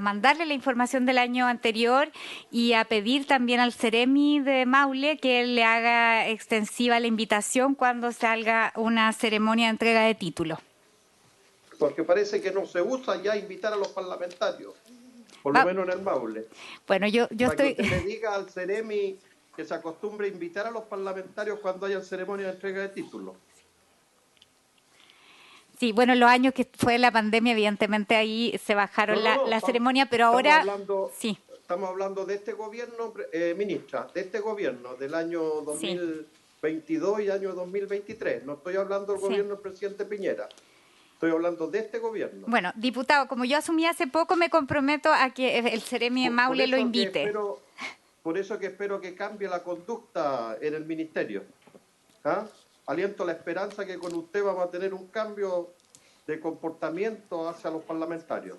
mandarle la información del año anterior y a pedir también al Ceremi de Maule que le haga extensiva la invitación cuando salga una ceremonia de entrega de títulos.
Porque parece que no se usa ya invitar a los parlamentarios. Por lo menos en el Maule.
Bueno, yo estoy...
Que usted le diga al Ceremi que se acostumbre a invitar a los parlamentarios cuando haya ceremonia de entrega de títulos.
Sí, bueno, los años que fue la pandemia, evidentemente ahí se bajaron la ceremonia, pero ahora...
Estamos hablando de este gobierno, ministra, de este gobierno, del año 2022 y año 2023. No estoy hablando del gobierno del presidente Piñera. Estoy hablando de este gobierno.
Bueno, diputado, como yo asumí hace poco, me comprometo a que el Ceremi de Maule lo invite.
Por eso que espero que cambie la conducta en el ministerio. Aliento la esperanza que con usted vamos a tener un cambio de comportamiento hacia los parlamentarios.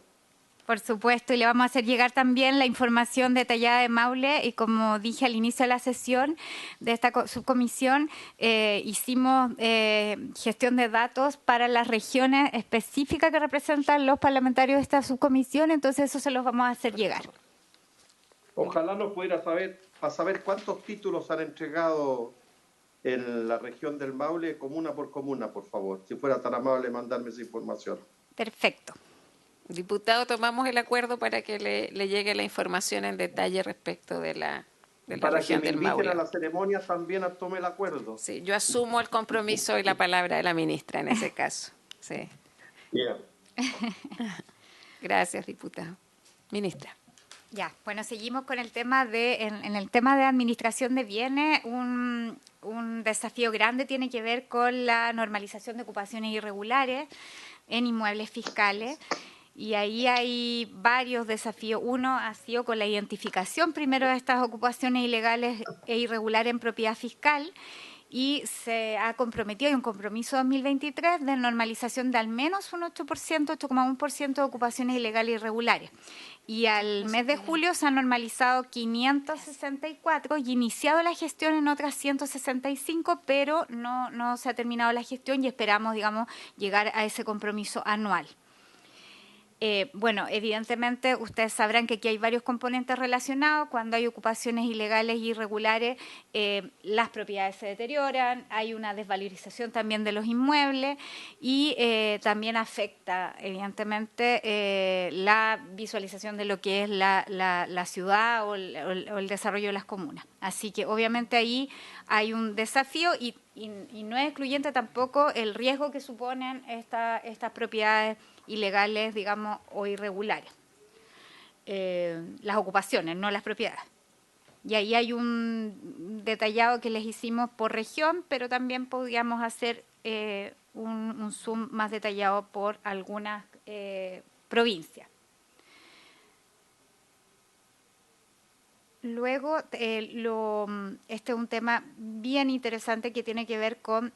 Por supuesto, y le vamos a hacer llegar también la información detallada de Maule y como dije al inicio de la sesión de esta subcomisión, hicimos gestión de datos para las regiones específicas que representan los parlamentarios de esta subcomisión, entonces eso se los vamos a hacer llegar.
Ojalá nos pudiera saber, para saber cuántos títulos han entregado en la región del Maule, comuna por comuna, por favor, si fuera tan amable mandarme esa información.
Perfecto.
Diputado, tomamos el acuerdo para que le llegue la información en detalle respecto de la región del Maule.
Para que me inviten a la ceremonia también tome el acuerdo.
Sí, yo asumo el compromiso y la palabra de la ministra en ese caso. Sí.
Yeah.
Gracias, diputado. Ministra.
Ya, bueno, seguimos con el tema en el tema de administración de bienes, un desafío grande tiene que ver con la normalización de ocupaciones irregulares en inmuebles fiscales. Y ahí hay varios desafíos. Uno ha sido con la identificación primero de estas ocupaciones ilegales e irregulares en propiedad fiscal, y se ha comprometido, hay un compromiso 2023 de normalización de al menos un 8%, 8,1% de ocupaciones ilegales e irregulares. Y al mes de julio se han normalizado 564 y iniciado la gestión en otras 165, pero no se ha terminado la gestión y esperamos, digamos, llegar a ese compromiso anual. Bueno, evidentemente ustedes sabrán que aquí hay varios componentes relacionados. Cuando hay ocupaciones ilegales e irregulares, las propiedades se deterioran, hay una desvalorización también de los inmuebles y también afecta, evidentemente, la visualización de lo que es la ciudad o el desarrollo de las comunas. Así que, obviamente, ahí hay un desafío y no es excluyente tampoco el riesgo que suponen estas propiedades ilegales, digamos, o irregulares. Las ocupaciones, no las propiedades. Y ahí hay un detallado que les hicimos por región, pero también podríamos hacer un zoom más detallado por algunas provincias. Luego, este es un tema bien interesante que tiene que ver con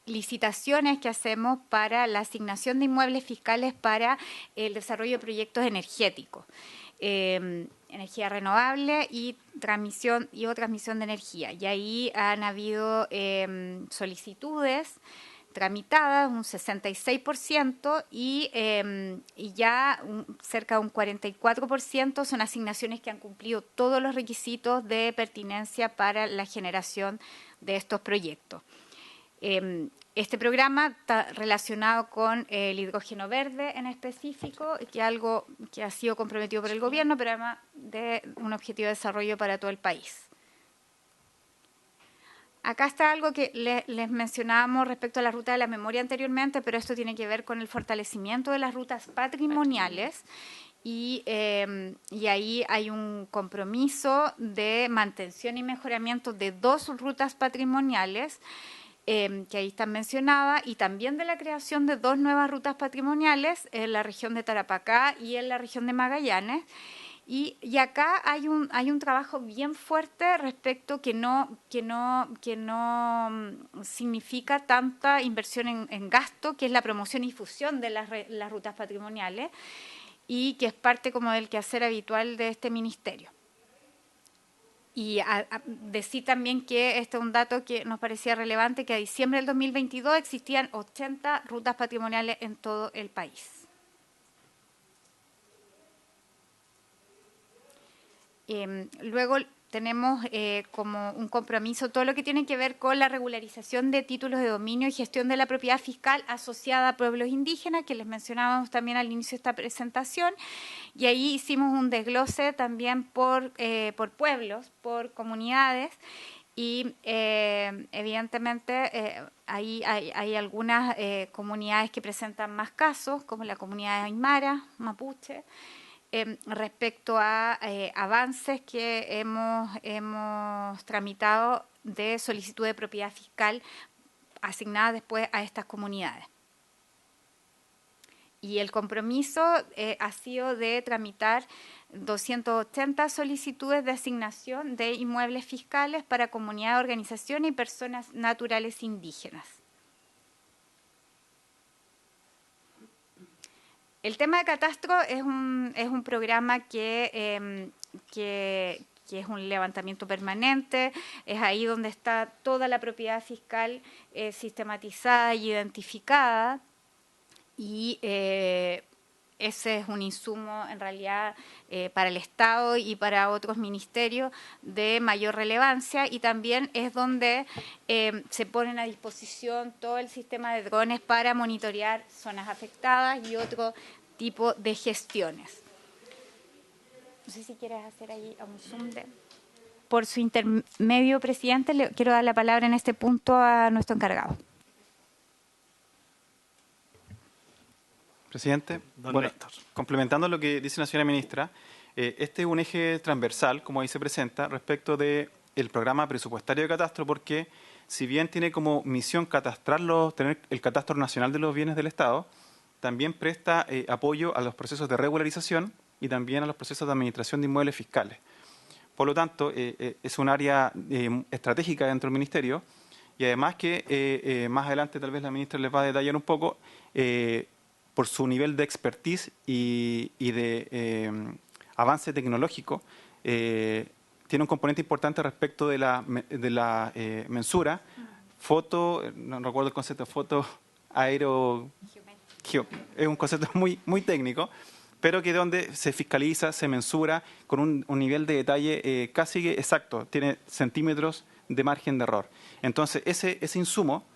licitaciones que hacemos para la asignación de inmuebles fiscales para el desarrollo de proyectos energéticos, energía renovable y transmisión o transmisión de energía. Y ahí han habido solicitudes tramitadas, un 66%, y ya cerca de un 44% son asignaciones que han cumplido todos los requisitos de pertinencia para la generación de estos proyectos. Este programa está relacionado con el hidrógeno verde en específico, que es algo que ha sido comprometido por el gobierno, pero además de un objetivo de desarrollo para todo el país. Acá está algo que les mencionábamos respecto a la ruta de la memoria anteriormente, pero esto tiene que ver con el fortalecimiento de las rutas patrimoniales. Y ahí hay un compromiso de mantención y mejoramiento de 2 rutas patrimoniales, que ahí están mencionadas, y también de la creación de 2 nuevas rutas patrimoniales en la región de Tarapacá y en la región de Magallanes. Y acá hay un trabajo bien fuerte respecto que no significa tanta inversión en gasto, que es la promoción y difusión de las rutas patrimoniales, y que es parte como del quehacer habitual de este ministerio. Y decir también que este es un dato que nos parecía relevante, que a diciembre del 2022 existían 80 rutas patrimoniales en todo el país. Luego tenemos como un compromiso todo lo que tiene que ver con la regularización de títulos de dominio y gestión de la propiedad fiscal asociada a pueblos indígenas, que les mencionábamos también al inicio de esta presentación, y ahí hicimos un desglose también por pueblos, por comunidades, y evidentemente ahí hay algunas comunidades que presentan más casos, como la comunidad de Aymara, Mapuche, respecto a avances que hemos tramitado de solicitud de propiedad fiscal asignada después a estas comunidades. Y el compromiso ha sido de tramitar 280 solicitudes de asignación de inmuebles fiscales para comunidades, organizaciones y personas naturales indígenas. El tema de catastro es un programa que es un levantamiento permanente, es ahí donde está toda la propiedad fiscal sistematizada y identificada, y ese es un insumo en realidad para el Estado y para otros ministerios de mayor relevancia, y también es donde se ponen a disposición todo el sistema de drones para monitorear zonas afectadas y otro tipo de gestiones. No sé si quieres hacer ahí un zoom. Por su intermedio, presidente, le quiero dar la palabra en este punto a nuestro encargado.
Presidente, bueno, complementando lo que dice la señora ministra, Este es un eje transversal, como ahí se presenta, respecto del programa presupuestario de catastro, porque si bien tiene como misión tener el catastro nacional de los bienes del Estado, también presta apoyo a los procesos de regularización y también a los procesos de administración de inmuebles fiscales. Por lo tanto, es un área estratégica dentro del Ministerio y además que más adelante tal vez la ministra les va a detallar un poco por su nivel de expertise y de avance tecnológico, tiene un componente importante respecto de la mensura, no recuerdo el concepto, es un concepto muy técnico, pero que donde se fiscaliza, se mensura con un nivel de detalle casi exacto, tiene centímetros de margen de error. Entonces, ese insumo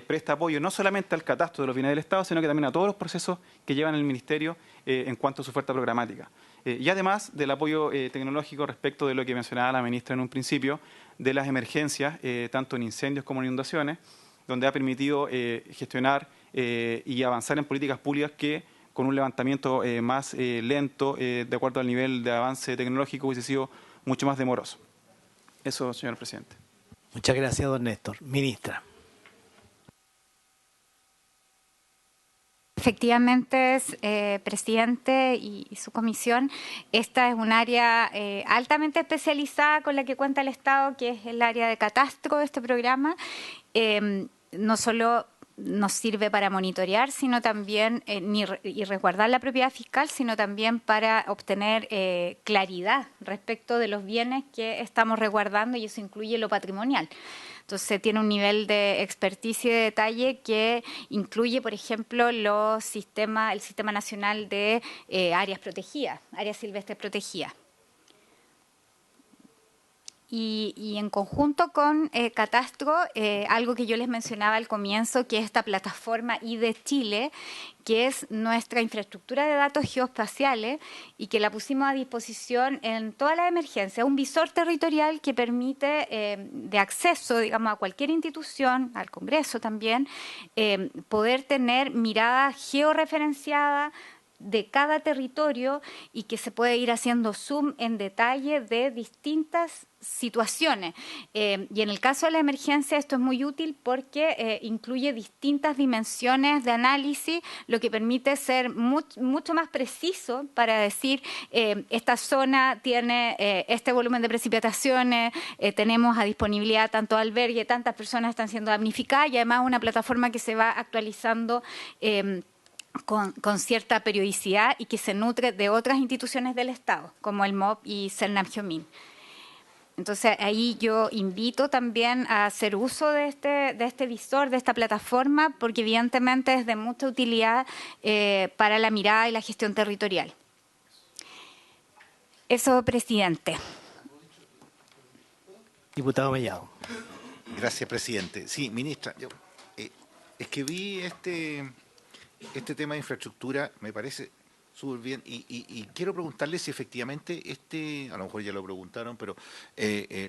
presta apoyo no solamente al catastro de los bienes del Estado, sino que también a todos los procesos que llevan el Ministerio en cuanto a su oferta programática. Y además del apoyo tecnológico respecto de lo que mencionaba la ministra en un principio, de las emergencias, tanto en incendios como en inundaciones, donde ha permitido gestionar y avanzar en políticas públicas que con un levantamiento más lento, de acuerdo al nivel de avance tecnológico, hubiese sido mucho más demoroso. Eso, señor presidente.
Muchas gracias, don Néstor. Ministra.
Efectivamente, presidente y su comisión, esta es un área altamente especializada con la que cuenta el Estado, que es el área de catastro de este programa. No solo nos sirve para monitorear, sino también y resguardar la propiedad fiscal, sino también para obtener claridad respecto de los bienes que estamos resguardando, y eso incluye lo patrimonial. Entonces tiene un nivel de experticia y de detalle que incluye, por ejemplo, el Sistema Nacional de Áreas Protegidas, Áreas Silvestres Protegidas. Y en conjunto con Catastro, algo que yo les mencionaba al comienzo, que es esta plataforma ID Chile, que es nuestra infraestructura de datos geoespaciales y que la pusimos a disposición en todas las emergencias, un visor territorial que permite de acceso, digamos, a cualquier institución, al Congreso también, poder tener mirada georreferenciada de cada territorio y que se puede ir haciendo zoom en detalle de distintas situaciones. Y en el caso de la emergencia esto es muy útil porque incluye distintas dimensiones de análisis, lo que permite ser mucho más preciso para decir esta zona tiene este volumen de precipitaciones, tenemos a disponibilidad tanto albergue, tantas personas están siendo damnificadas, y además una plataforma que se va actualizando con cierta periodicidad y que se nutre de otras instituciones del Estado, como el MOP y CERNAM-GEOMIN. Entonces, ahí yo invito también a hacer uso de este visor, de esta plataforma, porque evidentemente es de mucha utilidad para la mirada y la gestión territorial. Eso, presidente.
Diputado Mellado.
Gracias, presidente. Sí, ministra, es que vi este tema de infraestructura, me parece súper bien, y quiero preguntarle si efectivamente a lo mejor ya lo preguntaron, pero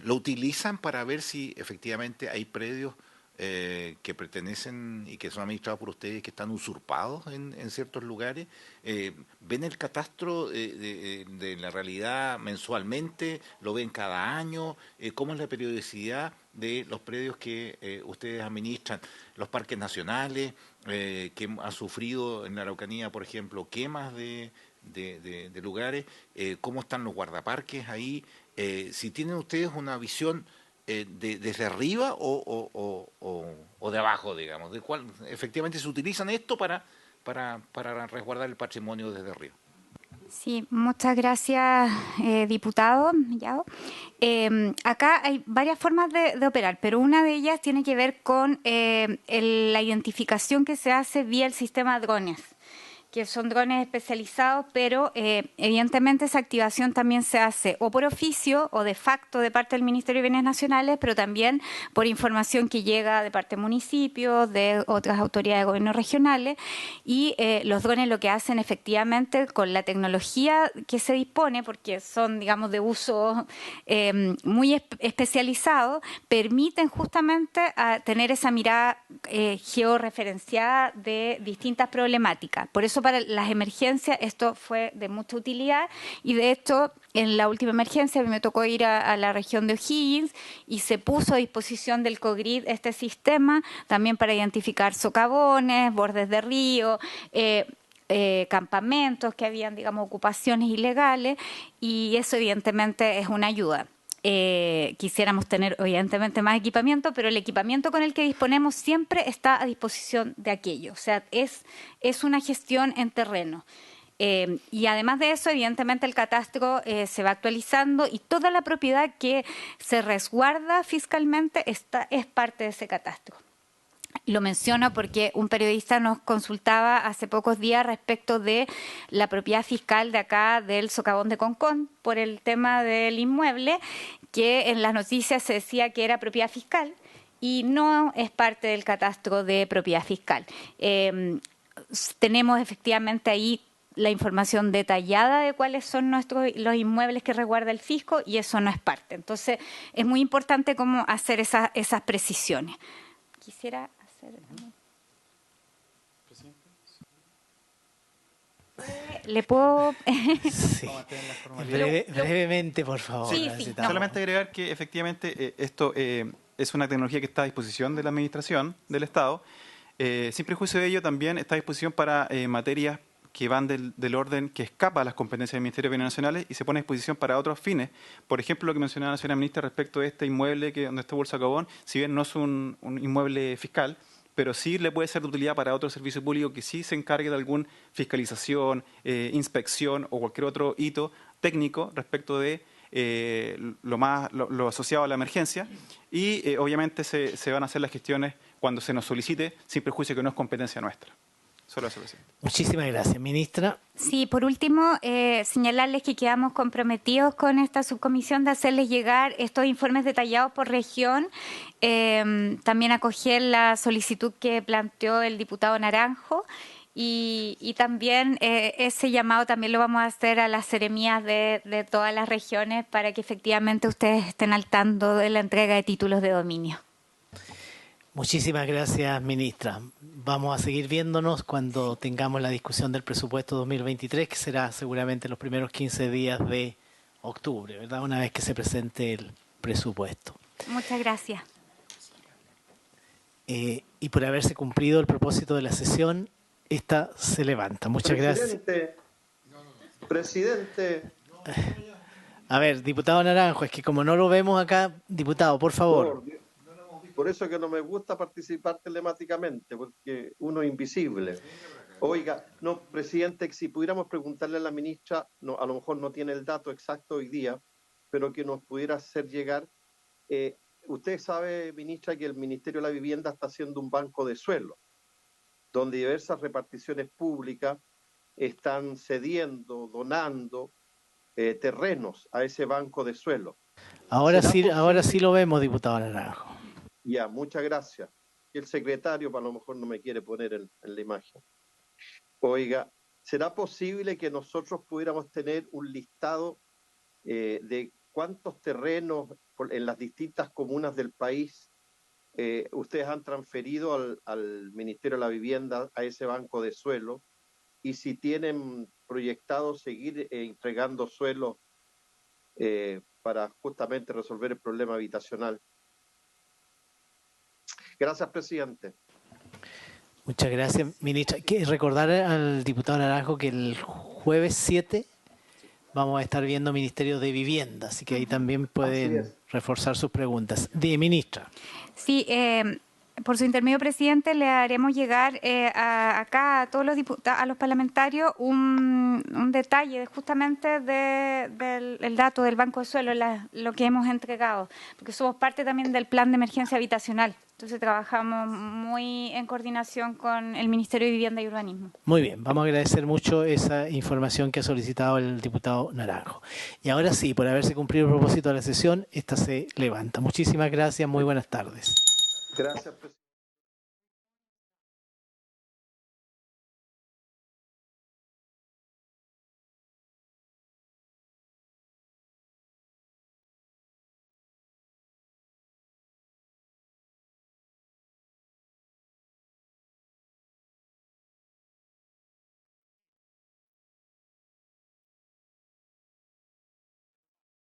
¿lo utilizan para ver si efectivamente hay predios que pertenecen y que son administrados por ustedes que están usurpados en ciertos lugares? ¿Ven el catastro de la realidad mensualmente? ¿Lo ven cada año? ¿Cómo es la periodicidad de los predios que ustedes administran? Los parques nacionales, que han sufrido en la Araucanía, por ejemplo, quemas de lugares, ¿cómo están los guardaparques ahí? Si tienen ustedes una visión desde arriba o de abajo, digamos, de cuál efectivamente se utilizan esto para resguardar el patrimonio desde arriba.
Sí, muchas gracias, diputado. Acá hay varias formas de operar, pero una de ellas tiene que ver con la identificación que se hace vía el sistema drones, que son drones especializados, pero evidentemente esa activación también se hace o por oficio o de facto de parte del Ministerio de Bienes Nacionales, pero también por información que llega de parte de municipios, de otras autoridades de gobierno regionales, y los drones lo que hacen efectivamente con la tecnología que se dispone, porque son, digamos, de uso muy especializado, permiten justamente tener esa mirada georreferenciada de distintas problemáticas. Por eso para las emergencias esto fue de mucha utilidad y de hecho en la última emergencia a mí me tocó ir a la región de O'Higgins y se puso a disposición del COGRID este sistema también para identificar socavones, bordes de río, campamentos que habían, digamos, ocupaciones ilegales y eso evidentemente es una ayuda. Quisiéramos tener evidentemente más equipamiento, pero el equipamiento con el que disponemos siempre está a disposición de aquello. O sea, es una gestión en terreno. Y además de eso, evidentemente el catastro se va actualizando y toda la propiedad que se resguarda fiscalmente es parte de ese catastro. Lo menciono porque un periodista nos consultaba hace pocos días respecto de la propiedad fiscal de acá del socavón de Concón por el tema del inmueble, que en las noticias se decía que era propiedad fiscal y no es parte del catastro de propiedad fiscal. Tenemos efectivamente ahí la información detallada de cuáles son los inmuebles que resguarda el fisco y eso no es parte. Entonces, es muy importante cómo hacer esas precisiones. Quisiera ¿le puedo...?
Sí. Brevemente, por favor.
Sí,
Solamente agregar que efectivamente esto es una tecnología que está a disposición de la Administración del Estado. Sin prejuicio de ello, también está a disposición para materias que van del orden que escapa a las competencias del Ministerio de Bienes Nacionales y se pone a disposición para otros fines. Por ejemplo, lo que mencionaba la señora ministra respecto de este inmueble donde estuvo el socavón, si bien no es un inmueble fiscal, pero sí le puede ser de utilidad para otro servicio público que sí se encargue de alguna fiscalización, inspección o cualquier otro hito técnico respecto de lo asociado a la emergencia y obviamente se van a hacer las gestiones cuando se nos solicite, sin prejuicio que no es competencia nuestra. Solo eso, presidente.
Muchísimas gracias, ministra.
Sí, por último, señalarles que quedamos comprometidos con esta subcomisión de hacerles llegar estos informes detallados por región. También acoger la solicitud que planteó el diputado Naranjo y también ese llamado también lo vamos a hacer a las seremías de todas las regiones para que efectivamente ustedes estén al tanto de la entrega de títulos de dominio.
Muchísimas gracias, ministra. Vamos a seguir viéndonos cuando tengamos la discusión del presupuesto 2023, que será seguramente los primeros 15 días de octubre, ¿verdad? Una vez que se presente el presupuesto.
Muchas gracias.
Y por haberse cumplido el propósito de la sesión, esta se levanta. Muchas gracias.
Presidente.
A ver, diputado Naranjo, es que como no lo vemos acá, diputado, por favor.
Por eso que no me gusta participar telemáticamente, porque uno es invisible. Oiga, no, presidente, si pudiéramos preguntarle a la ministra, no, a lo mejor no tiene el dato exacto hoy día, pero que nos pudiera hacer llegar. Usted sabe, ministra, que el Ministerio de la Vivienda está haciendo un banco de suelo, donde diversas reparticiones públicas están cediendo, donando terrenos a ese banco de suelo.
Ahora sí lo vemos, diputado Naranjo.
Ya, muchas gracias. El secretario a lo mejor no me quiere poner en la imagen. Oiga, ¿será posible que nosotros pudiéramos tener un listado de cuántos terrenos en las distintas comunas del país ustedes han transferido al Ministerio de la Vivienda, a ese banco de suelo, y si tienen proyectado seguir entregando suelo para justamente resolver el problema habitacional? Gracias, presidente.
Muchas gracias, ministra. Recordar al diputado Naranjo que el jueves 7 vamos a estar viendo Ministerio de Vivienda, así que ahí también pueden reforzar sus preguntas. Ministra.
Sí, por su intermedio, presidente, le haremos llegar acá a todos los diputados, a los parlamentarios, un detalle justamente del dato del Banco de Suelo, lo que hemos entregado, porque somos parte también del plan de emergencia habitacional. Entonces trabajamos muy en coordinación con el Ministerio de Vivienda y Urbanismo.
Muy bien, vamos a agradecer mucho esa información que ha solicitado el diputado Naranjo. Y ahora sí, por haberse cumplido el propósito de la sesión, esta se levanta. Muchísimas gracias, muy buenas tardes.
Gracias, presidente.